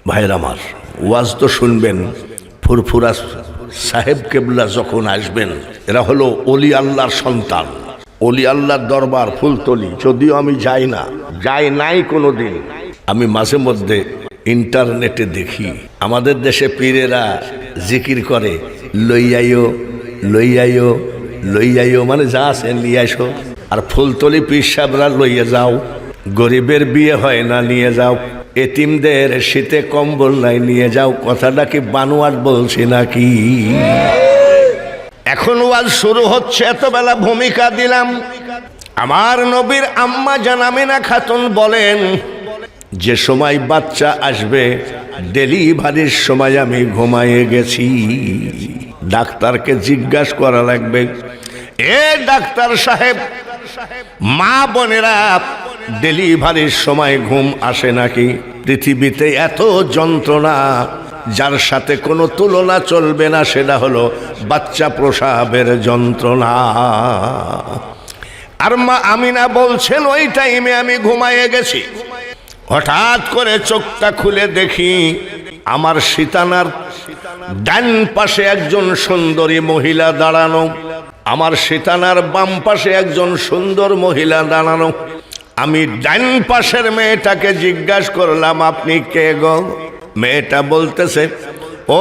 ভাইরা আমার, ওয়াজ তো শুনবেন। ফুরফুরা সাহেব কেবলা যখন আসবেন, এরা হলো অলি আল্লাহর সন্তান, অলি আল্লাহর দরবার ফুলতলি। যদিও আমি যাই না, যাই নাই কোনো দিন, আমি মাঝে মধ্যে ইন্টারনেটে দেখি আমাদের দেশে পীরেরা জিকির করে, লইয়াইও লইয়াইও লইয়াইও, মানে যা আছে নিয়ে আসো। আর ফুলতলি পীর সাহেবরা লইয়া যাও, গরিবের বিয়ে হয় না নিয়ে যাও, এতিমদের শীতে কম্বল নাই নিয়ে যাও। কথাটা কি বানোয়াট বলছি নাকি? এখন ওয়াজ শুরু হচ্ছে, এত বেলা ভূমিকা দিলাম। আমার নবীর আম্মা জান আমিনা খাতুন বলেন, যে সময় বাচ্চা আসবে ডেলিভারির সময় আমি ঘুমায়ে গেছি। ডাক্তারকে জিজ্ঞাসা করা লাগবে, এ ডাক্তার সাহেব, মা বোনেরা ডেলিভারির সময় ঘুম আসে নাকি? পৃথিবীতে এত যন্ত্রণা, যার সাথে কোনো তুলনা চলবে না, সেটা হলো বাচ্চা প্রসবের যন্ত্রণা। আর মা আমিনা বলছেন, ওই টাইমে আমি ঘুমাইয়ে গেছি, হঠাৎ করে চোখটা খুলে দেখি আমার সিতানার ডান পাশে একজন সুন্দরী মহিলা দাঁড়ানো, আমার সিতানার বাম পাশে একজন সুন্দর মহিলা দাঁড়ানো। আমি ডান পাশের মেয়েটাকে জিজ্ঞাসা করলাম, আপনি কে গো? মেয়েটা বলতেছে,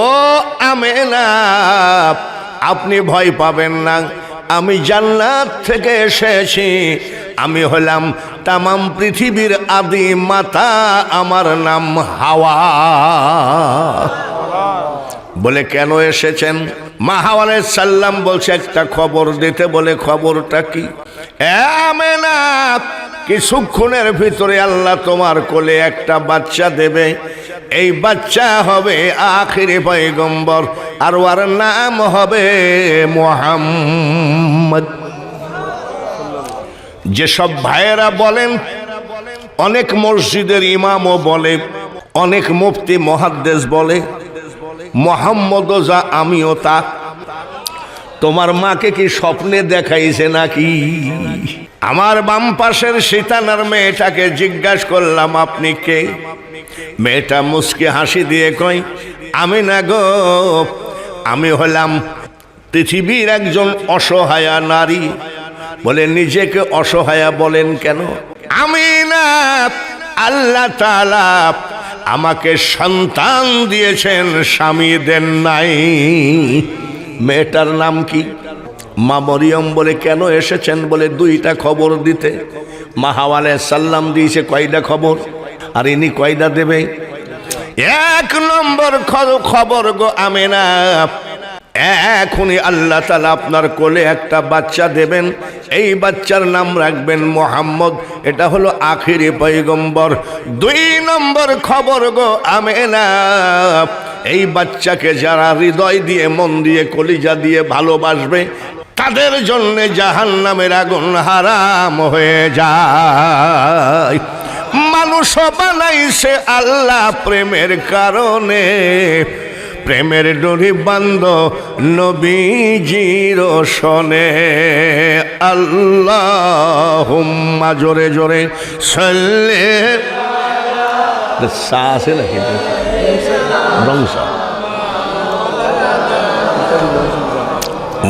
ও আমেনা, আপনি ভয় পাবেন না, আমি জান্নাত থেকে এসেছি, আমি হলাম তামাম পৃথিবীর আদি মাতা, আমার নাম হাওয়া। বলে কেন এসেছেন? মা হাওয়া আলাইহিস সালাম বলছে একটা খবর দিতে। বলে খবরটা কি? আমেনা, কিছুক্ষণের ভিতরে আল্লাহ তোমার কোলে একটা বাচ্চা দেবে, এই বাচ্চা হবে আখিরি পয়গম্বর, আর ওর নাম হবে মুহাম্মদ। যেসব ভাইয়েরা বলেন, অনেক মসজিদের ইমামও বলে, অনেক মুফতি মুহাদ্দিস বলে, মুহাম্মদও যা আমিও তা, তোমার মাকে কি স্বপ্নে দেখাইছে নাকি? আমার বাম পাশের সিতানার মেয়েটাকে জিজ্ঞাসা করলাম, আপনি কে? মেয়েটা মুস্কি হাসি দিয়ে কয়, আমি না গো, আমি হলাম পৃথিবীর একজন অসহায়া নারী। বলে নিজেকে অসহায়া বলেন কেন? আমি না, আল্লাহ তাআলা আমাকে সন্তান দিয়েছেন, স্বামী দেন নাই। মেয়েটার নাম কি? মা মরিয়ম। বলে কেন এসেছেন? বলে দুইটা খবর দিতে। মা হাওয়া আলাইহিস সালাম দিয়েছে কয়টা খবর, আর ইনি কয়টা দেবে? এক নম্বর খবর গো আমেনা, এখনই আল্লাহ তাআলা আপনার কোলে একটা বাচ্চা দেবেন, এই বাচ্চার নাম রাখবেন মুহাম্মদ, এটা হলো আখিরি পয়গম্বর। দুই নম্বর খবর গো আমেনা, এই বাচ্চাকে যারা হৃদয় দিয়ে, মন দিয়ে, কলিজা দিয়ে ভালোবাসবে, তাদের জন্য জাহান্নামের আগুন হারাম হয়ে যায়। মানুষ বানাইছে আল্লাহ প্রেমের কারণে, প্রেমের ডোরি বান্ধ নবীজির শোনে। আল্লাহুম্মা, জোরে জোরে সাল্লি সাসে নাকি বংশ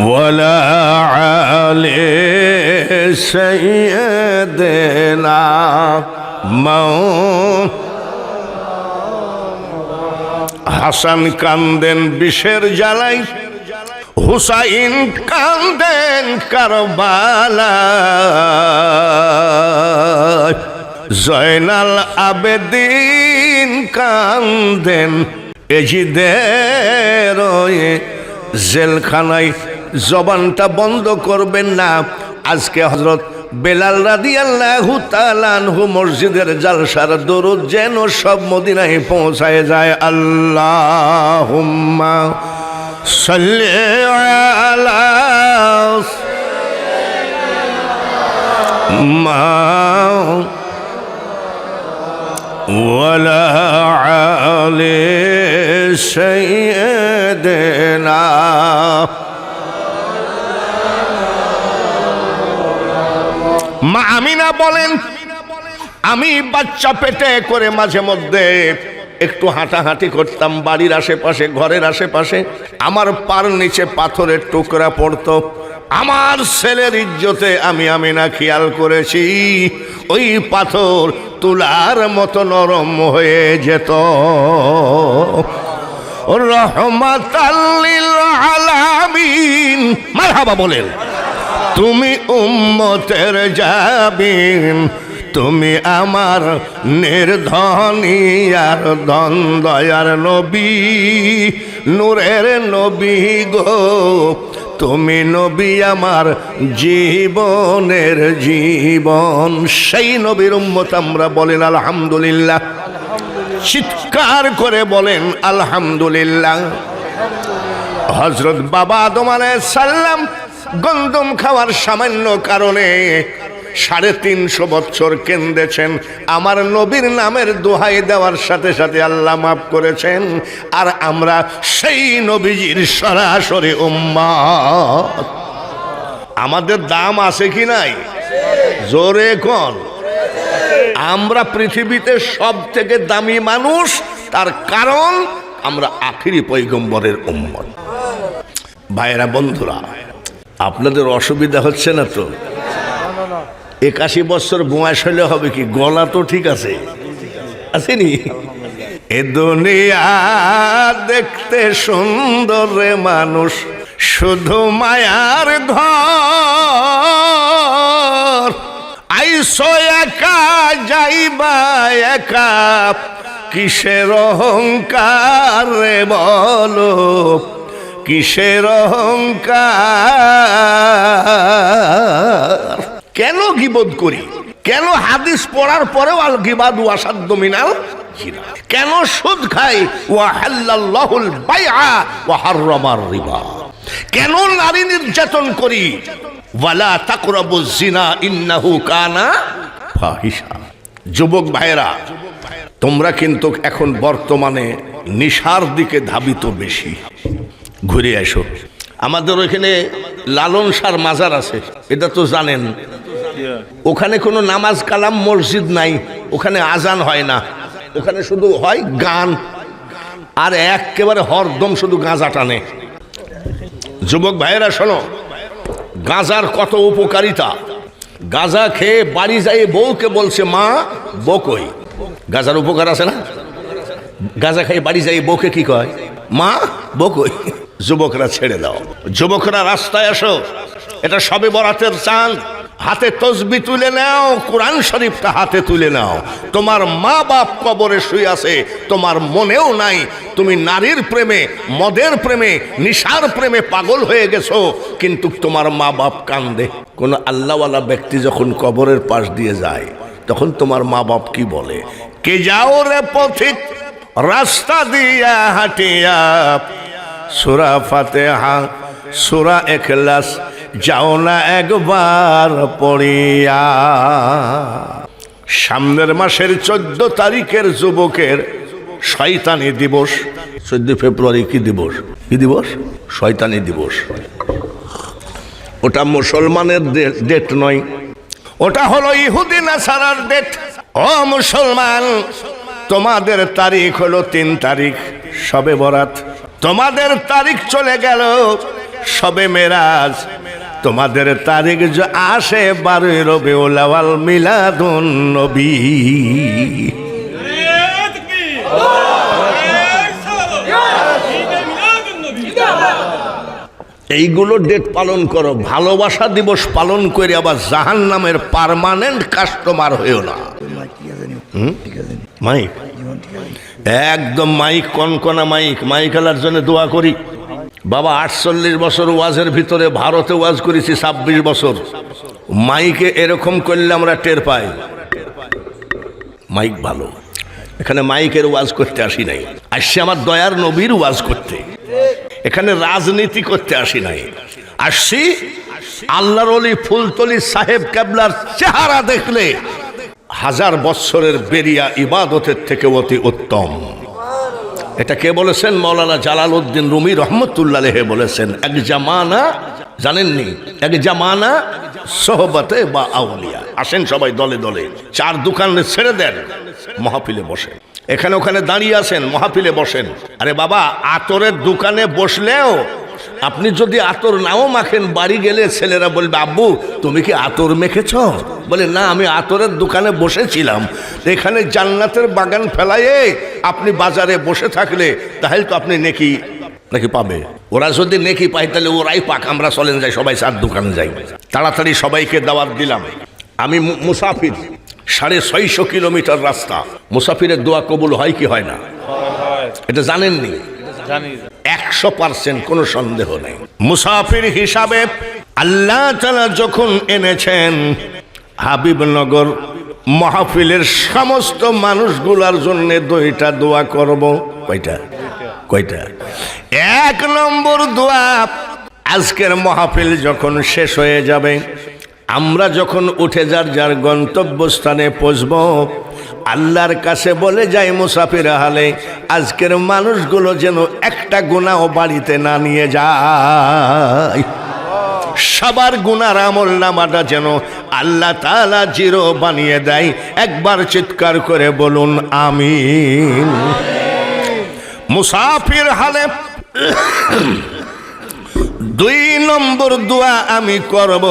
ওয়ালা আলি সাইয়্যিদিনা হাসান কান্দেন বিষের জ্বালাই, হুসাইন কান্দেন কারবালায়, জয়নাল আবেদিন কান্দেন এজিদের জেলখানায়। জবানটা বন্ধ করবেন না। আজকে হযরত বেলাল রাদিয়াল্লাহু তাআলা আনহু মসজিদের জালসার দরুদ যেন সব মদিনায় পৌঁছায় যায়। আল্লাহুম্মা সাল্লি আলা ওয়ালা আলি সাইয়্যিদিনা। মা আমিনা বলেন, আমি বাচ্চা পেটে করে মাঝে মধ্যে একটু হাঁটাহাঁটি করতাম বাড়ির আশেপাশে, ঘরের আশেপাশে। আমার পার নিচে পাথরের টুকরা পড়তো। আমার ছেলের ইজ্জতে আমি আমিনা খেয়াল করেছি, ওই পাথর তুলার মতো নরম হয়ে যেত। রহমাতাল লিল আলামিন, মারহাবা বলেন। তুমি উম্মতের জাবিন, তুমি আমার নির্ধনী আর দ্বন্দ্বয়ার নবী, নূরের নবী গো, তুমি নবী আমার জীবনের জীবন। সেই নবীর উম্মত আমরা, বলেন আলহামদুলিল্লাহ। চিৎকার করে বলেন আলহামদুলিল্লাহ। হযরত বাবা আদম আলাইহিস সালাম গন্দম খাওয়ার সামান্য কারণে 350 বছর কেঁদেছেন, আমার নবীর নামের দোহাই দেওয়ার সাথে সাথে আল্লাহ মাফ করেছেন। আর আমরা সেই নবীজির সরাসরি উম্মত। আমাদের দাম আছে কি নাই? জোরে কোন? আমরা পৃথিবীতে সব থেকে দামি মানুষ, তার কারণ আমরা আখিরি পয়গম্বরের উম্মত। ভাইরা বন্ধুরা, আপনাদের অসুবিধা হচ্ছে না তো? 81 বছর বয়স হলে হবে কি? গলা তো ঠিক আছে, আসেনি? এ দুনিয়া দেখতে সুন্দর রে মানুষ, শুধু মায়ার ঘর। আইসো একা যাইবা একা, কিসের অহংকার রে বলো, কিসের অহংকার? কেন গীবত করি? কেন হাদিস পড়ার পরেও আল গিবাদু আসাদ্দু মিনাল জিনা? কেন সুদ খাই? ওয়া হাল্লাল্লাহুল বাইআ ওয়া হাররামার রিবা। কেন নারী নির্যাতন করি? ওয়ালা তাকরাবুজ জিনা ইন্নাহু কানা ফাহিশা। যুবক ভাইরা, তোমরা কিন্তু এখন বর্তমানে নিশার দিকে ধাবিত বেশি। ঘুরে এসো, আমাদের ওইখানে লালন শাহর মাজার আছে, এটা তো জানেন। ওখানে কোনো নামাজ কালাম মসজিদ নাই, ওখানে আজান হয় না, ওখানে শুধু হয় গান, আর একেবারে হরদম শুধু গাঁজা টানে। যুবক ভাইয়েরা শোনো, গাঁজার কত উপকারিতা। গাঁজা খেয়ে বাড়ি যাই বউকে বলছে, মা বকই। গাঁজার উপকার আছে না? গাঁজা খেয়ে বাড়ি যাই বউকে কি কয়? মা বকই। যুবকরা ছেড়ে দাও, যুবকরা রাস্তায় আসো। এটা সবে বরাতের চাঁদ, হাতে তসবি তুলে নাও, কোরআন শরীফটা হাতে তুলে নাও। তোমার মা বাপ কবরে শুয়ে আছে, তোমার মনেও নাই। তুমি নারীর প্রেমে, মদের প্রেমে, নিশার প্রেমে পাগল হয়ে গেছো, কিন্তু তোমার মা বাপ কান্দে। কোন আল্লাহওয়ালা ব্যক্তি যখন কবরের পাশ দিয়ে যায়, তখন তোমার মা বাপ কি বলে? কে যাও রে পথিক রাস্তা দিয়া হাটিয়া, সূরা ফাতিহা সূরা ইখলাস যাও না একবার পড়িয়া। সামনের মাসের 14 তারিখের যুবকের শয়তানি দিবস। 14 ফেব্রুয়ারি কি দিবস? কি দিবস? শয়তানি দিবস। ওটা মুসলমানের ডেট নয়, ওটা হলো ইহুদি নাসারার ডেট। ও মুসলমান, তোমাদের তারিখ হলো 3 তারিখ শবে বরাত, তোমাদের তারিখ চলে গেল শবে মেরাজ, তোমাদের তারিখ যে আসে 12 রবিউল আউয়াল মিলাদুন নবী। এইগুলো ডেট পালন করো। ভালোবাসা দিবস পালন করে আবার জাহান্নামের পার্মানেন্ট কাস্টমার হয়েও না। মাইক একদম মাইক কনকনা মাইক, মাইকালার জন্য দোয়া করি। বাবা 48 বছর ওয়াজের ভিতরে ভারতে ওয়াজ করেছি 26 বছর। মাইকে এরকম করলে আমরা টের পাই মাইক ভালো। এখানে মাইকের ওয়াজ করতে আসি নাই, আসছি আমার দয়ার নবীর ওয়াজ করতে। এখানে রাজনীতি করতে আসি নাই, আসছি আল্লাহর ওলি ফুলতলি সাহেব কেবলার চেহারা দেখলে 1000 বছরের বেরিয়া ইবাদতের থেকে অতি উত্তম। এটা কে বলেছেন? মৌলানা জালালউদ্দিন রুমি রহমতুল্লাহ আলাইহি বলেছেন। এক জামানা, জানেননি? এক জামানা সোহবতে বা আউলিয়া। আসেন সবাই দলে দলে, 4 দোকানে ছেড়ে দেন, মাহফিলে বসেন। এখানে ওখানে দাঁড়িয়ে আছেন, মাহফিলে বসেন। আরে বাবা, আতরের দোকানে বসলেও আপনি যদি আতর নাও মাখেন, বাড়ি গেলে ছেলেরা বলবে, আব্বু তুমি কি আতর মেখেছ? বলে না, আমি আতরের দোকানে বসেছিলাম। এখানে জান্নাতের বাগান ফেলায়ে আপনি বাজারে বসে থাকলে তাহলে তো আপনি নেকি নাকি পাবে। ওরা যদি নেকি পায় তাহলে ওরাই পাক, আমরা চলেন যাই, সবাই 4 দোকানে যাই। তাড়াতাড়ি সবাইকে দাওয়াত দিলাম। আমি মুসাফির, 650 কিলোমিটার রাস্তা। মুসাফিরের দোয়া কবুল হয় কি হয় না? এটা জানেননি? 100% কোনো সন্দেহ নেই। মুসাফির হিসাবে আল্লাহ তাআলা যখন এনেছেন হাবিবনগর মাহফিলের সমস্ত মানুষগুলার জন্য 2টা দোয়া করব। কয়টা? 1 নম্বর দোয়া, আজকের মাহফিল যখন শেষ হয়ে যাবে আমরা যখন উঠে যার যার গন্তব্যস্থানে পৌঁছব, আল্লাহর কাছে বলে যাই মুসাফির হালে, আজকের মানুষগুলো যেন একটা গুনাহও বাড়িতে না নিয়ে যায়। সবার গুনার আমল নামাটা যেন আল্লাহ তাআলা জিরো বানিয়ে দেয়। একবার চিৎকার করে বলুন আমিন। মুসাফির হালে 2 নম্বর দোয়া আমি করব,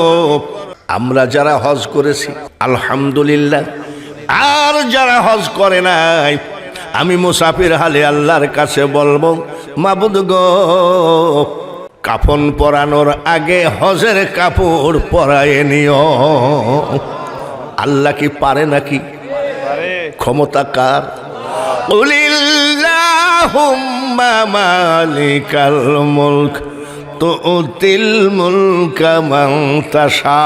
আমরা যারা হজ করেছি আলহামদুলিল্লাহ, আর যারা হজ করে নাই, আমি মুসাফির হালে আল্লাহর কাছে বলবো, মাবুদ গো, কাফন পরানোর আগে হজের কাপড় পরায়ে নিও। আল্লাহ কি পারে নাকি? ক্ষমতা কার? কুলিল্লাহুম্মা মালিকাল মুলক তুতিল মুলকা মান তাশা।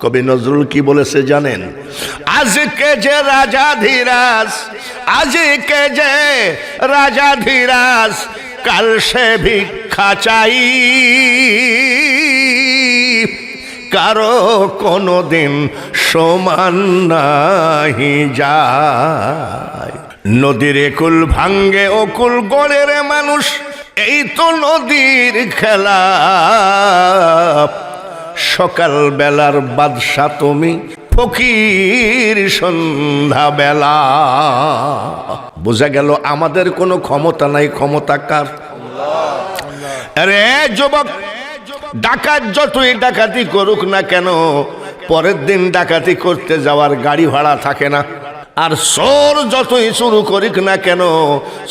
কবি নজরুল কি বলেছে জানেন? আজকে যে রাজাধিরাজ, আজকে যে রাজাধিরাজ, কাল সে ভিক্ষা চাই, কারো কোনোদিন সমান নাহি যায়। নদীর কুল ভাঙ্গে ও কুল গড়ে রে মানুষ, এই তো নদীর খেলা। সকাল বেলার বাদশা তুমি, ফকির সন্ধ্যা বেলা। বোঝা গেল আমাদের কোনো ক্ষমতা নাই, ক্ষমতা কার? আরে যুবক, ডাকাত যতই ডাকাতি করুক না কেন, পরের দিন ডাকাতি করতে যাওয়ার গাড়ি ভাড়া থাকে না। আর চোর যতই শুরু করিক না কেন,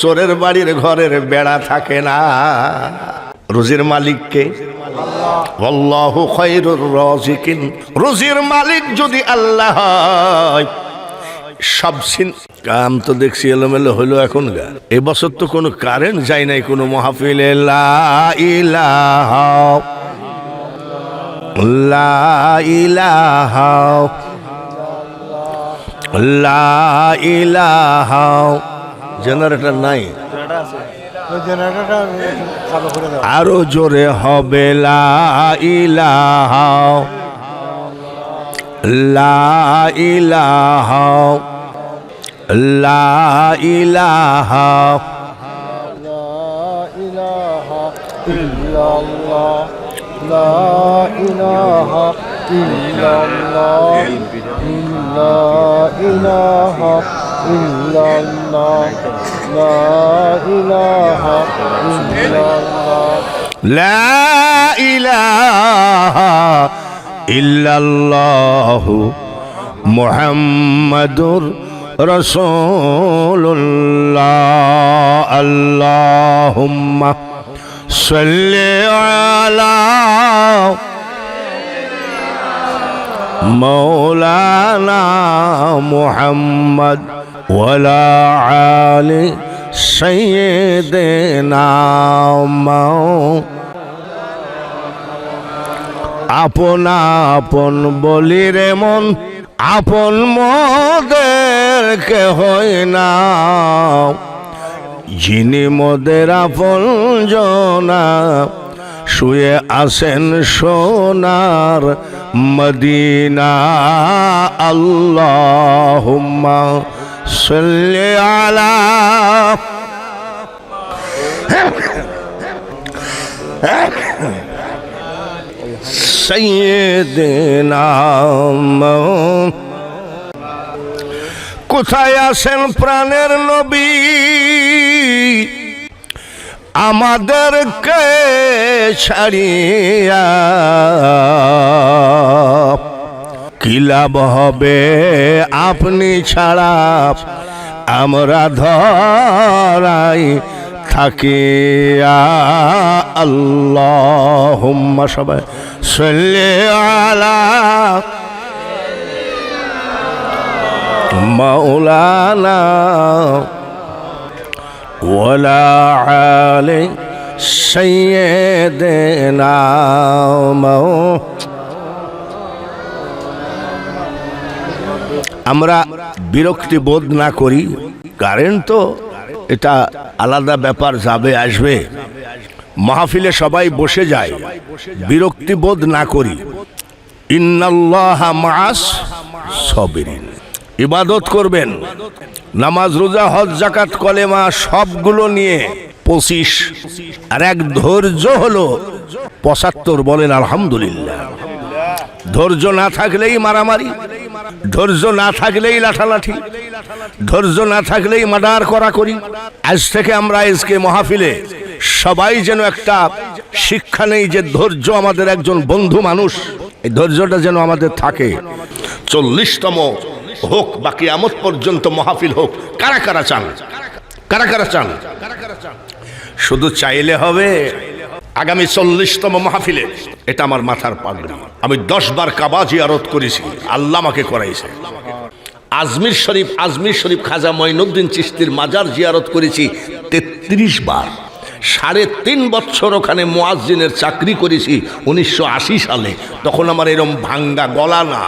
চোরের বাড়ির ঘরের বেড়া থাকে না। রুজির মালিককে আল্লাহু খায়রুর রাজিকিন। রুজির মালিক যদি আল্লাহ হয়, সব কাম তো দেখছি এলোমেলো হইলো এখন গা। এবছর তো কোনো কারেন্ট যায় নাই কোনো মাহফিলে। লা ইলাহা লা ইলাহা লা ইলাহা। জেনারেটর নাই, আরো জোরে হবে লা ইলাহা লা ইলাহা লা ইলাহা ইল্লাল্লাহ লা ইলাহা ইল্লাল্লাহ লা ইলাহা ইল্লাল্লাহ লা ইলাহা ইল্লাল্লাহ লা ইলাহা ইল্লাল্লাহ মুহাম্মাদুর রাসূলুল্লাহ। আল্লাহুম্মা সাল্লি আলা মাওলানা মুহাম্মদ ওয়ালা আলি সাইয়্যিদিনা। আপন আপন বলি রে মন, আপন মোদের কেহ না। যিনি মোদের আপন জনা, শুয়ে আছেন সোনার মদিনা। আল্লাহুম্মা সাল্লি আলা সাইয়্যিদিনা। কোথায় আছেন প্রাণের নবী, আমাদেরকে ছাড়িয়া? কি লাভ হবে আপনি ছাড়া, আমরা ধরাই থাকিয়া। আল্লাহুম্মা সবাই সাল্লি আলা মাওলানা ওয়ালা আলি সাইয়্যিদিনা। আমরা বিরক্তি বোধ না করি, কারেন্ট তো এটা আলাদা ব্যাপার, যাবে আসবে। মাহফিলে সবাই বসে যায়, বিরক্তি বোধ না করি। ইন্নাল্লাহা মাআস সাবিরিন। ইবাদত করবেন, নামাজ রোজা হজ যাকাত কলেমা সবগুলো নিয়ে 25, আর এক ধৈর্য হলো 75। বলেন আলহামদুলিল্লাহ। ধৈর্য না থাকলেই মারামারি, ধৈর্য না থাকলেই লাঠালাঠি, ধৈর্য না থাকলেই মার্ডার করি। আজ থেকে আমরা আজকে মাহফিলে সবাই যেন একটা শিক্ষা নেই যে ধৈর্য আমাদের একজন বন্ধু মানুষ, এই ধৈর্যটা যেন আমাদের থাকে। 40তম হোক বা কিয়ামত পর্যন্ত মাহফিল হোক। কারা কারা চান? কারা কারা চান? শুধু চাইলে হবে? আগামী 40তম মাহফিলে এটা আমার মাথার পাগড়ি। আমি 10 বার কাবা জিয়ারত করেছি, আল্লাহ আমাকে করাইছে। আজমির শরীফ খাজা মঈনুদ্দিন চিশতির মাজার জিয়ারত করেছি 33 বার। 3.5 বছর ওখানে মুয়াজ্জিনের চাকরি করেছি 1980 সালে। তখন আমার এরকম ভাঙ্গা গলা না।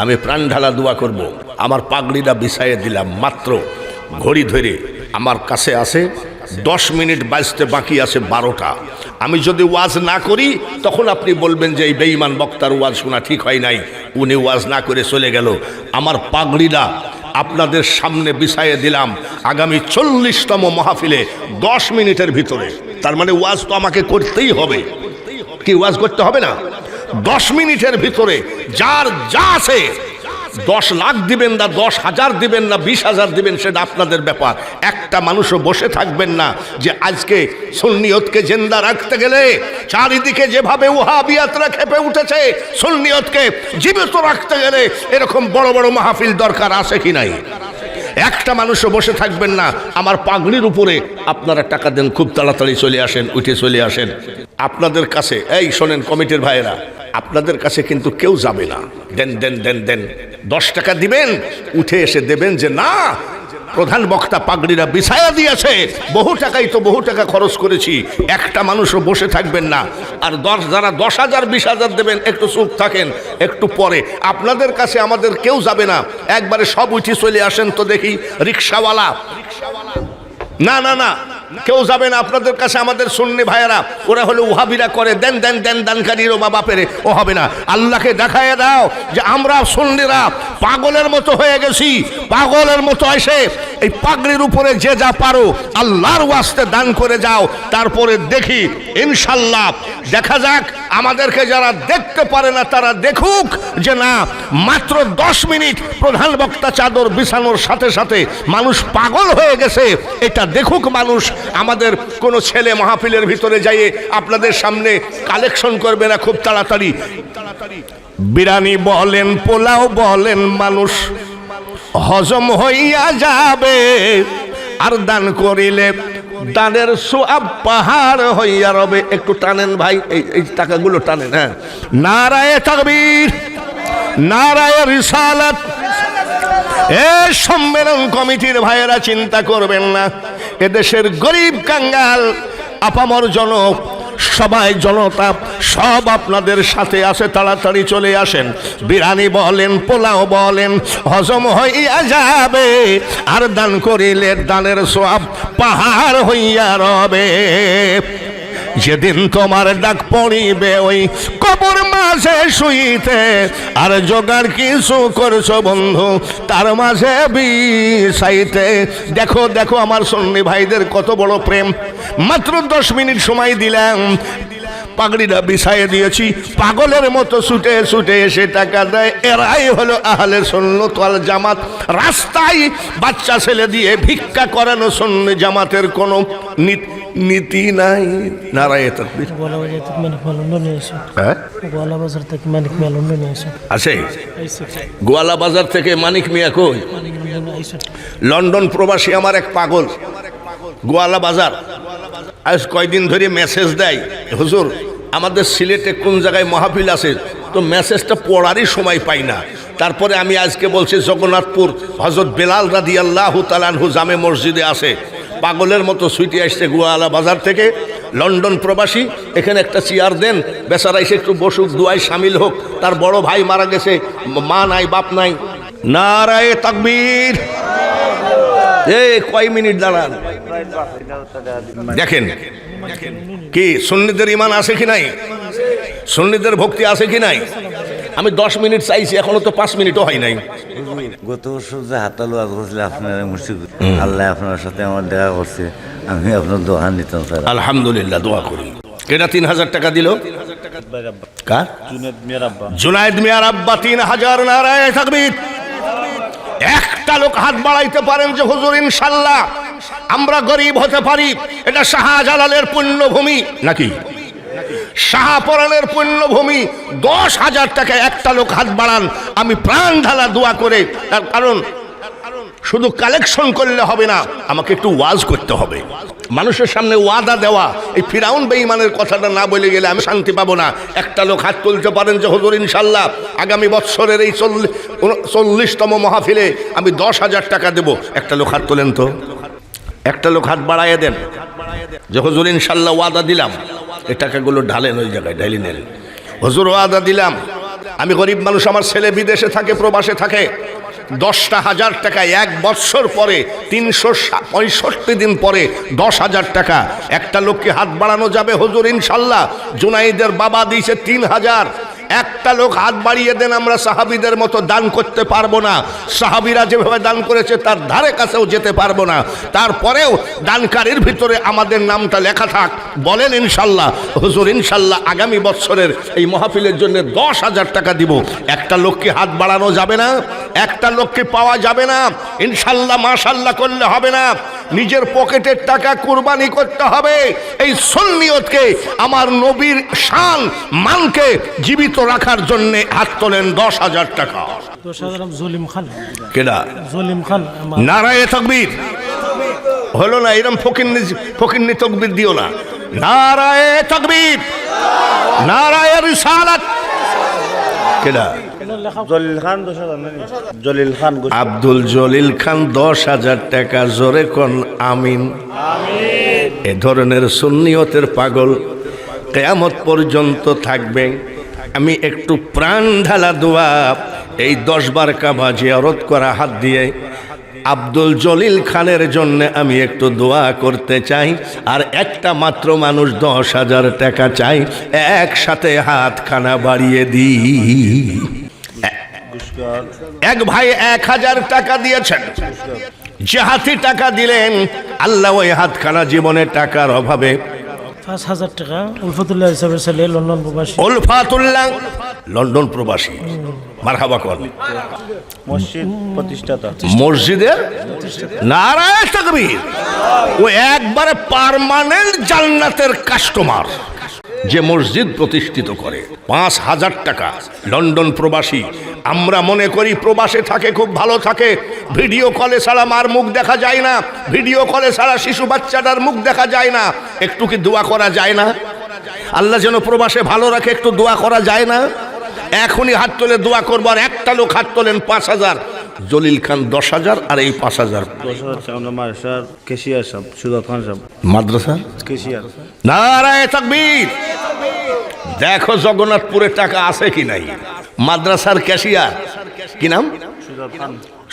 আমি প্রাণ ঢালা দোয়া করব। আমার পাগড়িটা বিছাইয়ে দিলাম মাত্র। ঘড়ি ধরে আমার কাছে আছে 10 মিনিট বাজতে বাকি আছে 12টা। আমি যদি ওয়াজ না করি তখন আপনি বলবেন যে এই বেঈমান বক্তার ওয়াজ শোনা ঠিক হয় নাই, উনি ওয়াজ না করে চলে গেল। আমার পাগড়িটা আপনাদের সামনে বিছাইয়ে দিলাম আগামী 40তম মাহফিলে 10 মিনিটের ভিতরে। তার মানে ওয়াজ তো আমাকে করতেই হবে। কি ওয়াজ করতে হবে না? 10 মিনিটের ভিতরে যার যা আছে, 10 লাখ দিবেন না, 10,000 দিবেন না, 20,000 দিবেন, সেটা আপনাদের ব্যাপার। একটা মানুষও বসে থাকবেন না যে আজকে সুন্নিয়তকে জিন্দা রাখতে গেলে চারিদিকে যেভাবে ওয়াহাবিয়াতরা খেপে উঠেছে, সুন্নিয়তকে জীবিত রাখতে গেলে এরকম বড় বড় মাহফিল দরকার আছে কি নাই? একটা মানুষও বসে থাকবেন না। আমার পাগড়ির উপরে আপনারা টাকা দেন, খুব তাড়াতাড়ি চলে আসেন, উঠে চলে আসেন। আপনাদের কাছে এই শোনেন কমিটির ভাইয়েরা, আপনাদের কাছে কিন্তু কেউ যাবে না। দেন দেন দেন দেন 10 টাকা দিবেন, উঠে এসে দেবেন যে না প্রধান বক্তা পাগড়িরা বিছায়া দিয়েছে, বহু টাকা খরচ করেছি। একটা মানুষও বসে থাকবেন না। আর যারা 10,000 20,000 দেবেন একটু চুপ থাকেন, একটু পরে আপনাদের কাছে আমাদের কেউ যাবে না। একবারে সব উঠে চলে আসেন তো দেখি। রিক্সাওয়ালা না না না, কেউ যাবে না আপনাদের কাছে। আমাদের সুন্নি ভাইয়েরা ওরা হলো ওয়াহাবিরা করে, দেন দেন দেন দানকারীর ও মা বাপেরে, ও হবে না। আল্লাহকে দেখায় দাও যে আমরা সুন্নিরা পাগলের মতো হয়ে গেছি। পাগলের মতো এসে এই পাগড়ির উপরে যে যা পারো আল্লাহর ওয়াস্তে দান করে যাও। তারপরে দেখি ইনশাল্লাহ, দেখা যাক। আমাদেরকে যারা দেখতে পারে না তারা দেখুক যে না, মাত্র 10 মিনিট প্রধান বক্তা চাদর বিছানোর সাথে সাথে মানুষ পাগল হয়ে গেছে, এটা দেখুক মানুষ। আমাদের কোনো ছেলে মাহফিলের ভিতরে যাইয়ে আপনাদের সামনে কালেকশন করবে না খুব তাড়াতাড়ি। বিরিয়ানি বলেন, পোলাও বলেন, মানুষ হজম হইয়া যাবে। আর দান করিলে দানের সোয়াব পাহাড় হইয়া রবে। একটু টানেন ভাই, এই টাকাগুলো টানেন। হ্যাঁ, নারায়ে তাকবীর, নারায়ে রিসালাত। এই সম্মেলন কমিটির ভাইয়েরা চিন্তা করবেন না, এদেশের গরিব কাঙ্গাল আপামর জনক সবাই জনতা সব আপনাদের সাথে আছে। তাড়াতাড়ি চলে আসেন। বিরিয়ানি বলেন, পোলাও বলেন, হজম হইয়া যাবে। আর দান করিলে দানের সোয়াব পাহাড় হইয়া রবে। যেদিন তোমার ডাক পড়িবে ওই কবর মাঝে শুইতে, আর জোগাড় কিছু করছো বন্ধু তার মাঝে বিছাইতে। দেখো দেখো আমার সুন্নি ভাইদের কত বড় প্রেম। মাত্র 10 মিনিট সময় দিলাম, পাগড়িটা বিছাইয়ে দিয়েছি। পাগলের মতো ছুটে ছুটে এসে টাকা দেয়। এরাই হলো আহলে সুন্নাত ওয়াল জামাত। রাস্তায় বাচ্চা ছেলে দিয়ে ভিক্ষা করানো সুন্নি জামাতের কোনো নীতি নাই। নারায়ে তাকবীর। আছে গোয়ালা বাজার থেকে মানিক মিয়া কই? লন্ডন প্রবাসী আমার এক পাগল, গোয়ালা বাজার। আজ কয়দিন ধরে মেসেজ দেয়, হুজুর আমাদের সিলেটে কোন জায়গায় মাহফিল আছে, তো মেসেজটা পড়ারই সময় পাই না। তারপরে আমি আজকে বলছি জগন্নাথপুর হযরত বেলাল রাদিয়াল্লাহু তাআলা আনহু জামে মসজিদে আসে। পাগলের মতো ছুটে আসছে গোয়ালা বাজার থেকে। লন্ডন প্রবাসী, এখানে একটা চেয়ার দেন, বেচারা এসে একটু বসুক, দুয়ায় শামিল হোক। তার বড় ভাই মারা গেছে, মা নাই বাপ নাই। নারায়ে তাকবীর। এই কয় মিনিট দাঁড়ান, দেখেন কি সুন্নিদের ইমান আছে কি নাই, সুন্নিদের ভক্তি আছে কি নাই। আমি 10 মিনিট চাইছি, এখনো তো 5 মিনিটও হয় নাই। গত বছর যে হাতালু আজ করছিল আপনার মুর্শিদ, আল্লাহ আপনার সাথে আমার দেখা করছে, আমি আপনার দোয়া নিতাম স্যার। আলহামদুলিল্লাহ, দোয়া করি। কেটা 3000 টাকা দিল? কার? জুনায়েদ মিয়ার আব্বা 3000। নারায়ে তাকবীর। একটা লোক হাত বাড়াইতে পারেন যে হুজুর ইনশাআল্লাহ আমরা গরিব হতে পারি, এটা শাহজালালের পুণ্যভূমি নাকি শাহপরানের পুণ্যভূমি। 10,000 টাকা একটা লোক হাত বাড়ান, আমি প্রাণ ঢালা দোয়া করে। তার কারণ শুধু কালেকশন করলে হবে না, আমাকে একটু ওয়াজ করতে হবে, মানুষের সামনে ওয়াদা দেওয়া। এই ফিরাউন বেঈমানের কথাটা না বলে গেলে আমি শান্তি পাবো না। একটা লোক হাত তুলতে পারেন যে হুজুর ইনশাআল্লাহ আগামী বছরের এই 40তম মাহফিলে আমি 10,000 টাকা দেব। একটা লোক হাত তোলেন তো, একটা লোক হাত বাড়াইয়া দেন যে হুজুর ইনশাআল্লাহ ওয়াদা দিলাম, এই টাকাগুলো ঢালেন, ওই জায়গায় ঢালি নেন। হুজুর ওয়াদা দিলাম, আমি গরিব মানুষ, আমার ছেলে বিদেশে থাকে, প্রবাসে থাকে, 10,000 টাকা এক বছর পরে 365 দিন পরে 10,000 টাকা একটা লোককে হাত বাড়ানো যাবে হুজুর ইনশাআল্লাহ। জুনাইদের বাবা দিয়েছে 3,000। একটা লোক হাত বাড়িয়ে দেন, আমরা সাহাবীদের মতো দান করতে পারবো না, সাহাবীরা যেভাবে দান করেছে তার ধারে কাছেও যেতে পারবো না, তারপরেও দানকারীর ভিতরে আমাদের নামটা লেখা থাক। বলেন ইনশাআল্লাহ। হুজুর ইনশাআল্লাহ আগামী বছরের এই মাহফিলের জন্য 10,000 টাকা দিব। একটা লোককে হাত বাড়ানো যাবে না, একটা লোককে পাওয়া যাবে না। ইনশাআল্লাহ মাশাআল্লাহ করলে হবে না, নিজের পকেটের টাকা কুরবানি করতে হবে। এই সুন্নিয়তকে, আমার নবীর শান মানকে জীবিত রাখার জন্য হাত তোলেন 10,000 টাকা। 10,000 জলিম খান। কেডা? জলিম খান। নারায়ে তাকবীর। হলো না, এরকম ফকিন্নি তাকবীর দিও না। নারায়ে তাকবীর, নারায়ে রিসালাত। কেডা? জলিল খান 10,000। জলিল খান, আব্দুল জলিল খান 10,000 টাকা। জোরে কোন আমিন। এ ধরনের সুন্নিয়তের পাগল কিয়ামত পর্যন্ত থাকবে। আমি একটু প্রাণ ঢালা দোয়া, এই 10 বার কাবা জিয়ারত করা হাত দিয়ে আব্দুল জলিল খানের জন্য আমি একটু দোয়া করতে চাই। আর একটা মাত্র মানুষ 10,000 টাকা চাই, একসাথে হাতখানা বাড়িয়ে দিই। এক ভাই 1,000 টাকা দিয়েছেন, যে হাতি টাকা দিলেন আল্লাহ ওই হাতখানা জীবনে টাকার অভাবে 5,000 টাকা উলফতুল্লাহ হিসাবে ছেলে, লন্ডন প্রবাসী। উলফাতুল্লাহ লন্ডন প্রবাসী, মারহাবা কর। মসজিদ প্রতিষ্ঠাতা, মসজিদের নারায়ে তাকবীর। ও একবারে পার্মানেন্ট জান্নাতের কাস্টমার, যে মসজিদ প্রতিষ্ঠিত করে। 5,000 টাকা, লন্ডন প্রবাসী। আমরা মনে করি প্রবাসে থাকে, খুব ভালো থাকে, ভিডিও কলে ছাড়া মার মুখ দেখা যায় না, ভিডিও কলে ছাড়া শিশু বাচ্চাটার মুখ দেখা যায় না। একটু কি দোয়া করা যায় না? আল্লাহ যেন প্রবাসে ভালো রাখে, একটু দোয়া করা যায় না? এখনই হাত তোলে দোয়া করবো। আর একটা লোক হাত তোলেন 5,000। জলিল খান 10,000 আর এই 5,000। 10,000 আমরা মাদ্রাসার কেশিয়ার সাহেব সুজাত খান সাহেব, মাদ্রাসা কেশিয়ার। নারায়ে তাকবীর। দেখো জগন্নাথপুরে টাকা আছে কি নাই। মাদ্রাসার ক্যাশিয়ার কি নাম?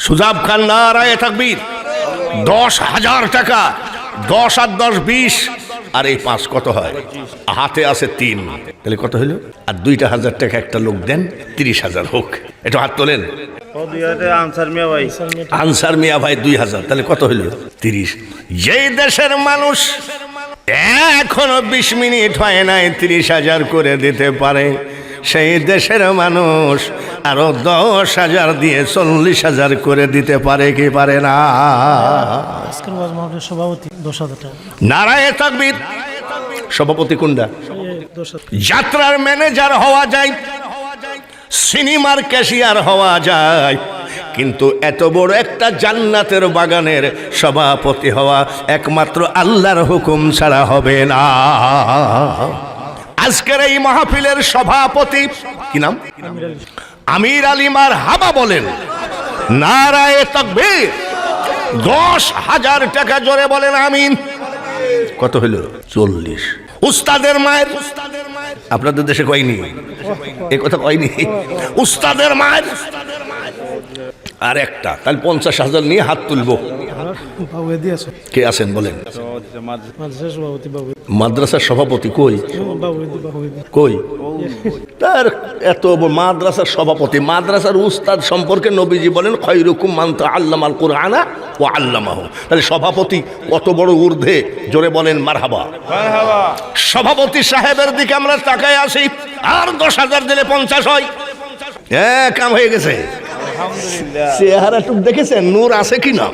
সুজাব খান। নারায়ে তাকবীর। 10,000 টাকা। 10 আর 10 20, আর এই 5 কত হয়? হাতে আছে 3, তাহলে কত হইল? আর 2,000 টাকা একটা লোক দেন, 30,000 হোক। এটা হাত তোলেন। আনসার মিয়া ভাই, আনসার মিয়া ভাই 2,000, তাহলে কত হইল? 30। যেই দেশের মানুষ এখনো 20 মিনিট হয় নাই 30,000 করে দিতে পারে, সেই দেশের মানুষ আরো 10,000 দিয়ে 40,000 করে দিতে পারে কি পারে না? আজকের ওয়াজ মাহফিলের সভাপতি 10,000 টাকা। নারায়ে তাকবীর। সভাপতি কোনটা? 10,000। যাত্রার ম্যানেজার হওয়া যায়, সিনেমার ক্যাশিয়ার হওয়া যায়, কিন্তু এত বড় একটা জান্নাতের বাগানের সভাপতি হওয়া একমাত্র আল্লাহর হুকুম ছাড়া হবে না। আজকের এই মাহফিলের সভাপতি কি নাম? আমির আলী। মারহাবা বলেন। নারায়ে তাকবীর। 10,000 টাকা জোরে বলেন আমিন। কত হইল? 40। উস্তাদের মায়ের, আপনাদের দেশে কয়নি? এ কথা কয়নি? উস্তাদের মায়ের আর একটা, তাহলে 50,000 নিয়ে হাত তুলবো। বাবু এদি আছে, কে আছেন বলেন? মাদ্রাসার সভাপতি বাবু, মাদ্রাসার সভাপতি কই? বাবু এদি কই? তার এত মাদ্রাসার সভাপতি, মাদ্রাসার উস্তাদ সম্পর্কে নবীজি বলেন খায়রুকুম মান তাআল্লামাল কুরআনা ওয়া আল্লামাহু। তাহলে সভাপতি কত বড় ঊর্ধ্বে, জোরে বলেন মারহাবা। সভাপতি সাহেবের দিকে আমরা তাকায় আসি, আর 10,000 দিলে 50 হয়। কাম হয়ে গেছে। চেহারা টুক দেখেছেন, নূর আছে কি না?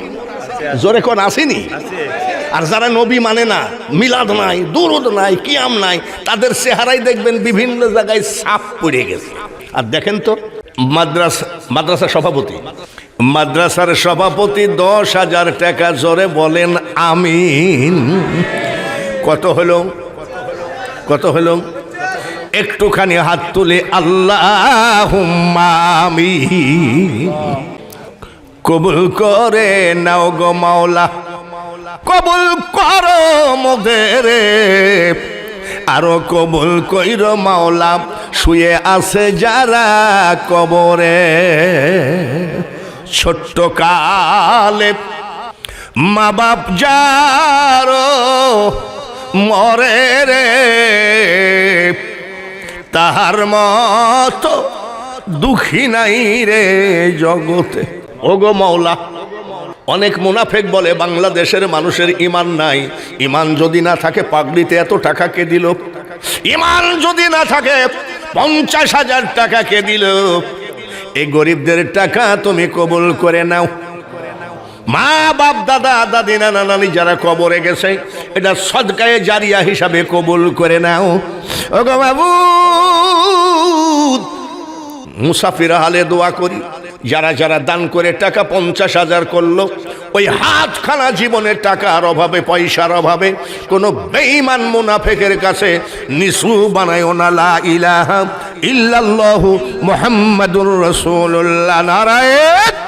জোরে কোন আসেনি? আর যারা নবী মানে না, মিলাদ নাই, দুরুদ নাই, কিয়াম নাই, তাদের চেহারাই দেখবেন বিভিন্ন জায়গায় ছাপ পড়ে গেছে। আর দেখেন তো মাদ্রাসার সভাপতি, মাদ্রাসার সভাপতি 10,000 টাকা, জোরে বলেন আমিন। কত হলো? কত হলো? একটুখানি হাত তুলে আল্লাহুম্মা আমিন। কবুল করে নাও গো মাওলা, কবুল করো মোদের, আরো কবুল কইর মাওলা শুয়ে আছে যারা কবরে। ছোট্ট কালে মা বাপ যারো মরে রে, তাহার মতো দুঃখী নাই রে জগতে। ওগো মাওলা, অনেক মুনাফেক বলে বাংলাদেশের মানুষের ইমান নাই। ইমান যদি না থাকে পাগড়িতে এত টাকা কে দিল? ইমান যদি না থাকে 50,000 টাকা কে দিল? এই গরিবদের টাকা তুমি কবুল করে নাও। মা বাপ দাদা দাদি নানা নানি যারা কবরে গেছে, এটা সদকায়ে জারিয়া হিসাবে কবুল করে নাও। ওগো বাবু, মুসাফির হালে দোয়া করি, যারা যারা দান করে টাকা 50,000 করলো, ওই হাতখানা জীবনের টাকার অভাবে, পয়সার অভাবে কোনো বেঈমান মুনাফিকের কাছে নিসু বানায়ও না। লা ইলাহা ইল্লাল্লাহু মুহাম্মাদুর রাসূলুল্লাহ। নারায়ে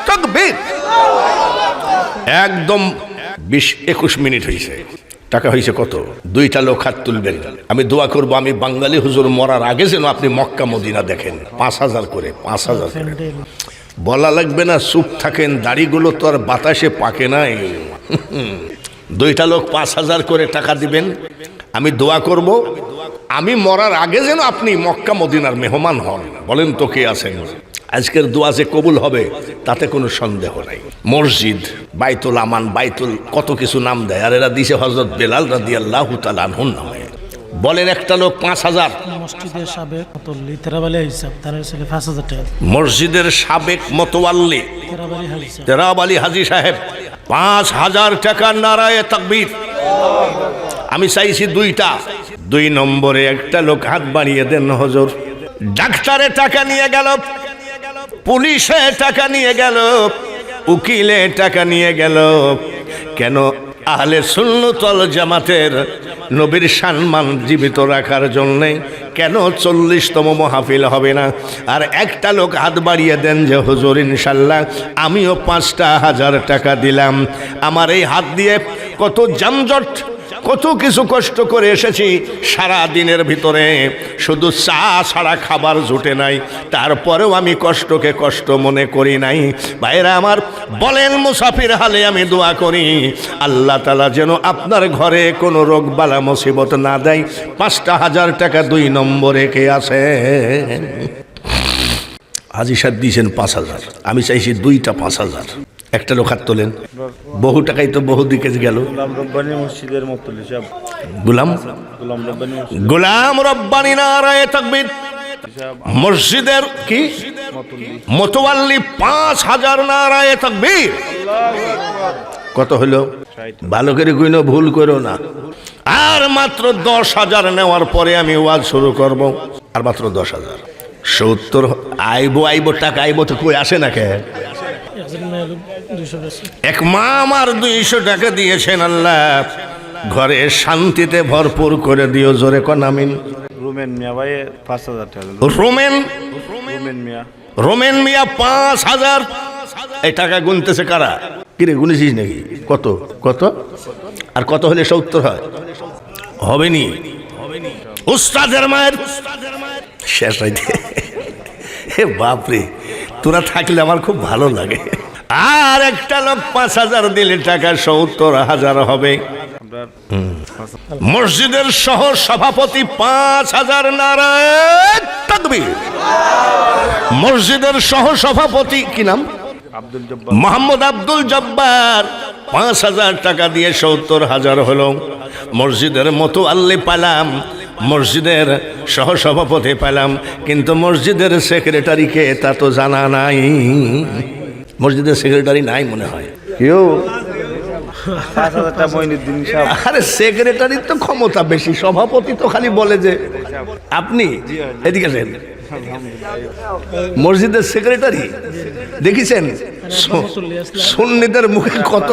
তাকবীর। একদম 20-21 মিনিট হয়েছে। টাকা হয়েছে কত? 2টা লোক হাত তুলবেন, আমি দোয়া করব আমি বাঙালি হুজুর মরার আগে যেন আপনি মক্কা মদিনা দেখেন। 5,000 করে, 5,000 করে। বলা লাগবে না, চুপ থাকেন, দাড়িগুলো তো আর বাতাসে পাকে নাই। 2টা লোক 5,000 করে টাকা দিবেন, আমি দোয়া করব আমি মরার আগে যেন আপনি মক্কা মদিনার মেহমান হন। বলেন তো কে আছেন? আজকের দোয়া যে কবুল হবে তাতে কোনো সন্দেহ নাই। মসজিদ, বাইতুল আমান, বাইতুল কত কিছু নাম দেয়, আর এরা দিছে হযরত বেলাল রাদিয়াল্লাহু তাআলা আনহুর নামে। বলেন একটা লোক 5,000। মসজিদের সাবেক মতোয়াল্লি তেরাবালি হিসাব, তার ছেলে 5,000 টাকা। মসজিদের সাবেক মতোয়াল্লি তেরাবালি হাজী সাহেব 5,000 টাকা। নারায়ে তাকবীর। আমি চাইছি 2টা। 2 নম্বরে একটা লোক হাত বাড়িয়ে দেন হুজুর। ডাক্তারে টাকা নিয়ে গেল, পুলিশে টাকা নিয়ে গেল, উকিলে টাকা নিয়ে গেল, কেন? আহলে সুন্নাত ওয়াল জামাতের নবীর সম্মান জীবিত রাখার জন্যে। কেন 40তম মাহফিল হবে না? আর একটা লোক হাত বাড়িয়ে দেন যে হুজুর ইনশাল্লাহ আমিও 5,000 টাকা দিলাম। আমার এই হাত দিয়ে কত যানজট, কত কিছু কষ্ট করে এসেছি, সারা দিনের ভিতরে শুধু চা ছাড়া খাবার জুটে নাই, তারপরেও আমি কষ্টকে কষ্ট মনে করি নাই। ভাইরা আমার, বলেন মুসাফির হালে আমি দোয়া করি আল্লাহ তাআলা যেন আপনার ঘরে কোনো রোগ বালা মুসিবত না দেয়। 5,000 টাকা 2 নম্বরে কে আছে? হাজী সাহেব দিয়েছেন 5,000, আমি চাইছি 2টা 5,000। একটা লোক হাত তোলেন। বহু টাকাই তো বহু দিকে গেল। মসজিদের মতলি সাহেব, গোলাম রব্বানি। নারায়ে তাকবীর। মসজিদের কি মতোয়াল্লি 5,000। নারায়ে তাকবীর। কত হলো? ভালো করে কইনো, ভুল করো না। আর মাত্র 10,000 নেওয়ার পরে আমি ওয়াজ শুরু করব। আর মাত্র 10,000। 70 আইবো টাকা আইবো তো কই আসে না কে? এক মা আমার 200 টাকা দিয়েছেন। আল্লাহ ঘরে শান্তিতে ভরপুর করে দিও। জোরে কোন আমিন। রোমেন মিয়া ভাই 5,000 টাকা। রোমেন মিয়া 5,000। এই টাকা গুনতেছে কারা? কিরে গুনেছিস নাকি? কত কত? আর কত হলে 70 হয়? হবেনি। উস্তাদের মায়ের শেষ হইতে। হে বাপরে, তোরা থাকলে আমার খুব ভালো লাগে। আর একটা লোক 5,000 দিলে টাকা 70,000 হবে। আপনার মসজিদের সহ সভাপতি 5,000 নারায়ে তাকবীর। মসজিদের সহ সভাপতি কি নাম? আব্দুল জব্বার। মোহাম্মদ আব্দুল জব্বার 5,000 টাকা দিয়ে 70,000 হলো। মসজিদের মতো আল্লি পেলাম, মসজিদের সহসভাপতি পেলাম, কিন্তু মসজিদের সেক্রেটারিকে তা তো জানা নাই। মসজিদের সেক্রেটারি নাই মনে হয় কেউ। 5,000 টাকা মঈনুদ্দিন সাহেব। আরে সেক্রেটারির তো ক্ষমতা বেশি, সভাপতি তো খালি বলে যে আপনি এদিকে আসেন। মসজিদের সেক্রেটারি দেখেছেন সুন্নিদের মুখে কত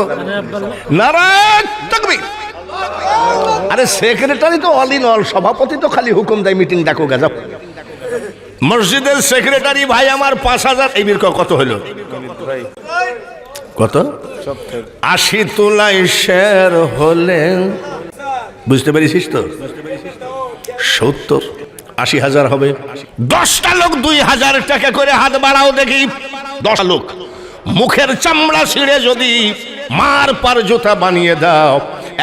নারায়ণ তাকবীর। আরে সেক্রেটারি তো অল ইন অল, সভাপতি তো খালি হুকুম দেয় মিটিং ডাকো গাজব। মসজিদের সেক্রেটারি ভাই আমার 5,000। এই বীর কত হলো? কত? 80 তোলাই শের হলে বুঝতে পেরেছিস তো? 70 80,000 হবে। 10টা লোক 2,000 টাকা করে হাত বাড়াও দেখি। 10 লোক মুখের চামড়া ছিঁড়ে যদি মার পার জুতা বানিয়ে দাও,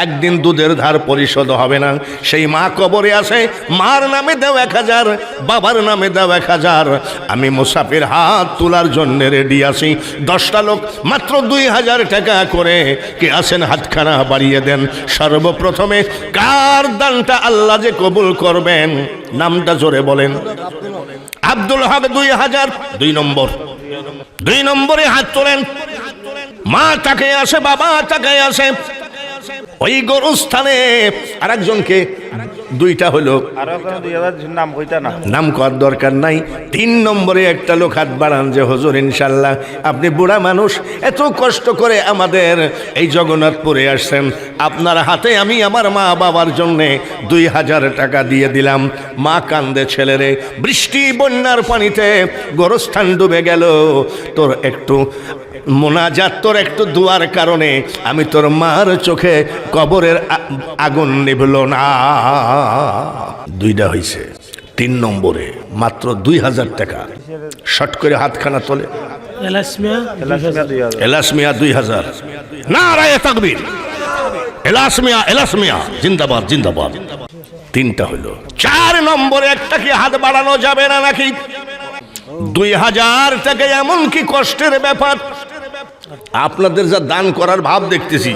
একদিন দুধের ধার পরিশোধ হবে না। সেই মা কবরে আসে, মার নামে দাও 1,000, বাবার নামে দাও 1,000। আমি মুসাফির হাত তোলার জন্য রেডি আছি। 10টা লোক মাত্র 2,000 টাকা করে কে আসেন হাতখানা বাড়িয়ে দেন। সর্বপ্রথমে কার দানটা আল্লাহ যে কবুল করবেন নামটা জোরে বলেন। আব্দুল হক 2,000। 2 নম্বরে হাত তোলেন। মা তাকে আসে, বাবা তাকে আসে। ওই গরুস্থানে আরেকজনকে 2টা হলো, আরো 2,000 নাম কইতা না, নাম করার দরকার নাই। 3 নম্বরে একটা লোক হাত বাড়ান যে হুজুর ইনশাল্লাহ আপনি বুড়া মানুষ, এত কষ্ট করে আমাদের এই জগন্নাথপুরে আসছেন, আপনার হাতে আমি আমার মা বাবার জন্যে 2,000 টাকা দিয়ে দিলাম। মা কান্দে, ছেলেরে বৃষ্টি বন্যার পানিতে গোরস্থান ডুবে গেল, তোর একটু মোনাজাত, তোর একটু দুয়ার কারণে আমি তোর মার চোখে কবরের আগুন নিভল না। 2টা হয়েছে। 3 নম্বরে মাত্র 2,000 টাকা শর্ট করে হাতখানা তোলে। এলাসমিয়া এলাসমিয়া 2,000। নারায়ে তাকবীর। এলাসমিয়া জিন্দাবাদ জিন্দাবাদ। 3টা হলো। 4 নম্বরে একটা কি হাত বাড়ানো যাবে না নাকি? 2,000 টাকা এমন কি কষ্টের ব্যাপার। আপনাদের যা দান করার ভাব দেখতেছি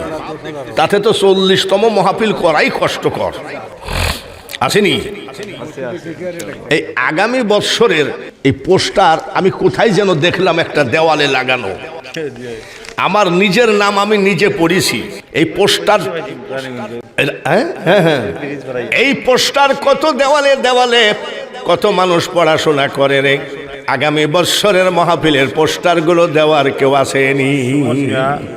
তাতে তো 40তম মাহফিল করাই কষ্টকর। আসেনি? এই আগামী বৎসরের এই পোস্টার আমি কোথায় যেন দেখলাম একটা দেওয়ালে লাগানো, আমার নিজের নাম আমি নিজে পড়েছি। এই পোস্টার, হ্যাঁ, এই পোস্টার কত দেওয়ালে দেওয়ালে কত মানুষ পড়াশোনা করে রে। আগামী বৎসরের মাহফিলের পোস্টারগুলো দেওয়ার কেউ আসেনি।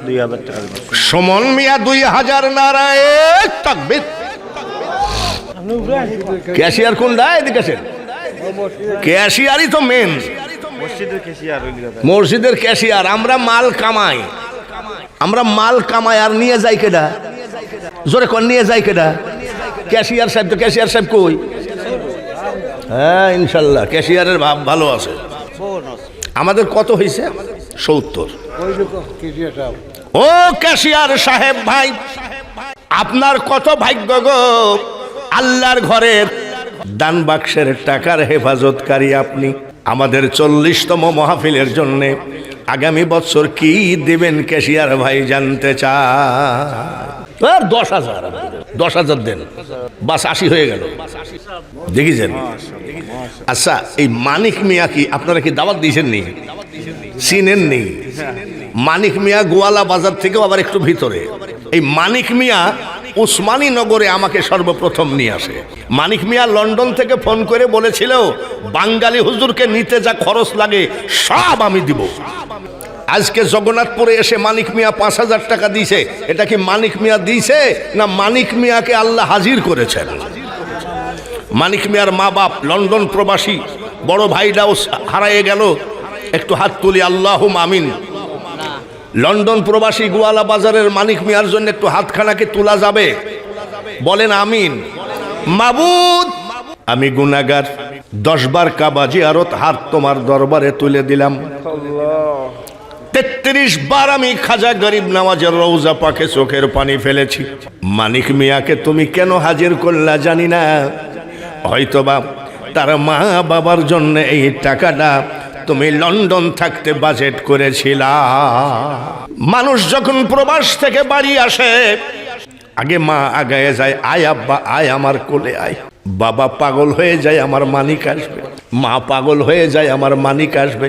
2,000 টাকা। সুমন মিয়া 2,000। নারায়ে তাকবীর। ক্যাশিয়ার কোনটা? এদিকে আসেন। ক্যাশিয়ারই তো মেন, মসজিদের ক্যাশিয়ার হইল কথা। মসজিদের ক্যাশিয়ার। আমরা মাল কামাই, আমরা মাল কামাই আর নিয়ে যাই কেডা? জোরে কোন নিয়ে যাই কেডা? ক্যাশিয়ার সাহেব। তো ক্যাশিয়ার সাহেব কই? হ্যাঁ ইনশাল্লাহ ক্যাশিয়ারের ভাব ভালো আছে। আমাদের কত হয়েছে? 70। ও ক্যাশিয়ার সাহেব ভাই, আপনার কত ভাগ্য গো, আল্লাহর ঘরের দান বাক্সের টাকার হেফাজতকারী আপনি। আমাদের 40তম মাহফিলের জন্য আগামী বছর কি দিবেন ক্যাশিয়ার ভাই জানতে চায়। 10,000 দেন, বাস 80 হয়ে গেল। দেখিছেন? আচ্ছা, এই মানিক মিয়া কি আপনারা কি দাওয়াত দিয়েছেন নি? চিনেন নি? মানিক মিয়া গোয়ালা বাজার থেকেও আবার একটু ভিতরে। এই মানিক মিয়া উসমানী নগরে আমাকে সর্বপ্রথম নিয়ে আসে। মানিক মিয়া লন্ডন থেকে ফোন করে বলেছিল বাঙালি হুজুরকে নিতে যা খরচ লাগে সব আমি দিব। আজকে জগন্নাথপুরে এসে মানিক মিয়া 5,000 টাকা দিয়েছে। এটা কি মানিক মিয়া দিয়েছে না মানিক মিয়াকে আল্লাহ হাজির করেছেন? মানিক মিয়ার মা বাপ লন্ডন প্রবাসী, বড় ভাইটাও হারিয়ে গেল। একটু হাত তুলি, আল্লাহুম্মা আমিন। লন্ডন প্রবাসী গোয়ালা বাজারের মানিক মিয়ার জন্য একটু হাতখানাকে তোলা যাবে? বলেন আমিন। মাবুদ, আমি গুনাহগার, 10 বার কাবা জিয়ারত হাত তোমার দরবারে তুলে দিলাম। 33 বার আমি খাজা গরিব নওয়াজের রওজা পাকে চোখের পানি ফেলেছি। মানিক মিয়াকে তুমি কেন হাজির করলা জানি না, হয়তোবা তার মা বাবার জন্য এই টাকাটা তুমি লন্ডন থাকতে বাজেট করেছিলা। মানুষ যখন প্রবাস থেকে বাড়ি আসে, আগে মা আগায় যায়, আয় আব্বা আয় আমার কোলে আয়। বাবা পাগল হয়ে যায় আমার মানিক আসবে, মা পাগল হয়ে যায় আমার মানিক আসবে।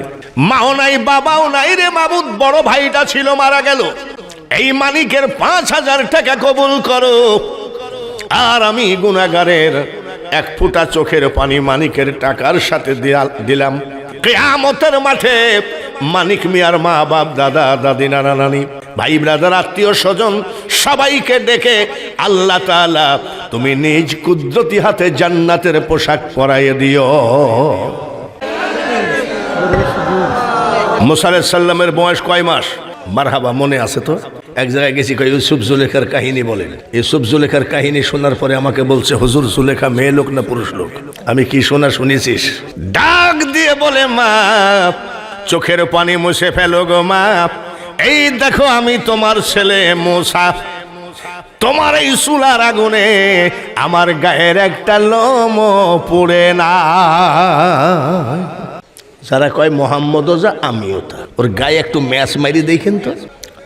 মাও নাই বাবাও নাই রে মাবুদ, বড় ভাইটা ছিল মারা গেল, এই মানিকের 5,000 টাকা কবুল করো। আর আমি গুনাহগারের এক ফোঁটা চোখের পানি মানিকের টাকার সাথে দিলাম। কিয়ামতের মাঠে মানিক মিয়ার মা বাপ, দাদা দাদি, নানা নানি, ভাই ব্রাদার, আত্মীয় স্বজন সবাইকে ডেকে আল্লাহ তাআলা তুমি নিজ কুদরতি হাতে জান্নাতের পোশাক পরাইয়ে দিও। মুসা আলাইহিস সালামের বয়স কয় মাস? মারহাবা, মনে আছে তো? এক জায়গায় গেছি, কই ইউসুফ জুলেখার কাহিনী বলেন। ইউসুফ জুলেখার কাহিনী শোনার পরে আমাকে বলছে, হুজুর জুলেখা মেয়ে লোক না পুরুষ লোক? আমি কি শোনা শুনেছিস? ডাক দিয়ে বলে, মা চোখের পানি মুছে ফেলো গো মা, এই দেখো আমি তোমার ছেলে মুসা, তোমার এই চুলার আগুনে আমার গায়ের একটা লোম পুড়ে না। যারা কয় মোহাম্মদও যা আমিও তা, ওর গায়ে একটু ম্যাচ মারি দেখেন তো,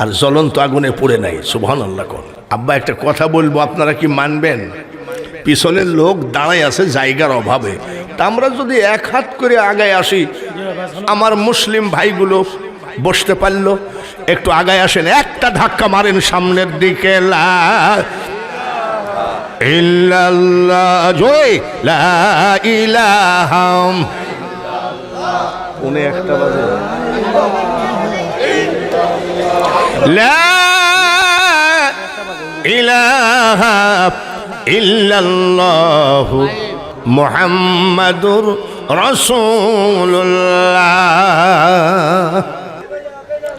আর জ্বলন্ত আগুনে পুড়ে নাই। সুবহানাল্লাহ। কোন আব্বা একটা কথা বলবো, আপনারা কি মানবেন? পিছনের লোক দাঁড়ায় আছে জায়গার অভাবে, তা আমরা যদি এক হাত করে আগায় আসি, আমার মুসলিম ভাইগুলো বসতে পারলো, একটু আগায় আসেন, একটা ধাক্কা মারেন সামনের দিকে। লা ইল্লাল্লাহ, জয় লা ইলাহা, উনি একটা বাজে, লা ইলাহা ইল্লাল্লাহু মুহাম্মাদুর রাসূলুল্লাহ।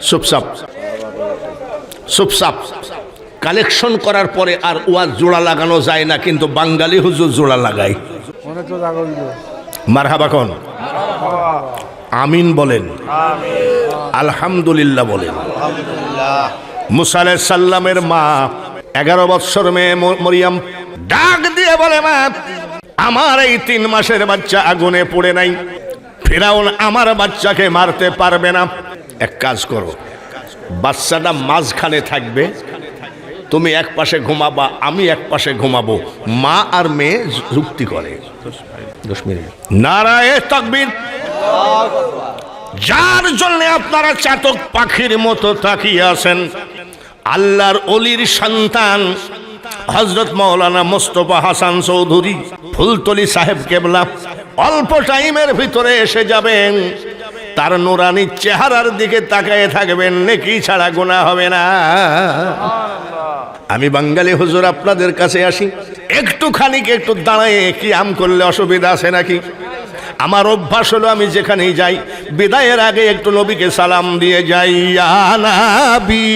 চুপচাপ চুপচাপ। কালেকশন করার পরে আর ওয়াজ জোড়া লাগানো যায় না, কিন্তু বাঙালি হুজুর জোড়া লাগায়। মারহাবা কোন? আমিন বলেন, আলহামদুলিল্লাহ বলেন। মুসা আলাইহিস সালামের মা 11 বৎসর মেয়ে মরিয়ম ডাক দিয়ে বলে, মা আমার এই 3 মাসের বাচ্চা আগুনে পড়ে নাই, ফিরাউন আমার বাচ্চাকে মারতে পারবে না। এক কাজ করো, বাচ্চাটা মাঝখানে থাকবে, তুমি এক পাশে ঘুমাবা, আমি এক পাশে ঘুমাবো। মা আর মেয়ে যুক্তি করে। 10 মিনিট। নারায়ে তাকবীর। যার জন্য আপনারা চাতক পাখির মতো তাকিয়ে আছেন, আল্লাহর ওলির সন্তান হযরত মাওলানা মোস্তফা হাসান চৌধুরী ফুলতলি সাহেব কেবলা অল্প টাইমের ভিতরে এসে যাবেন। তার নুরানি চেহারার দিকে তাকায় থাকবেন, নেকি ছাড়া গুনাহ হবে না। আমি বাঙালি হুজুর আপনাদের কাছে আসি, একটু দাঁড়ায় কিয়াম করলে অসুবিধা আছে নাকি? আমার অভ্যাস হলো, আমি যেখানেই যাই বিদায়ের আগে একটু নবীকে সালাম দিয়ে যাই। ইয়া নবী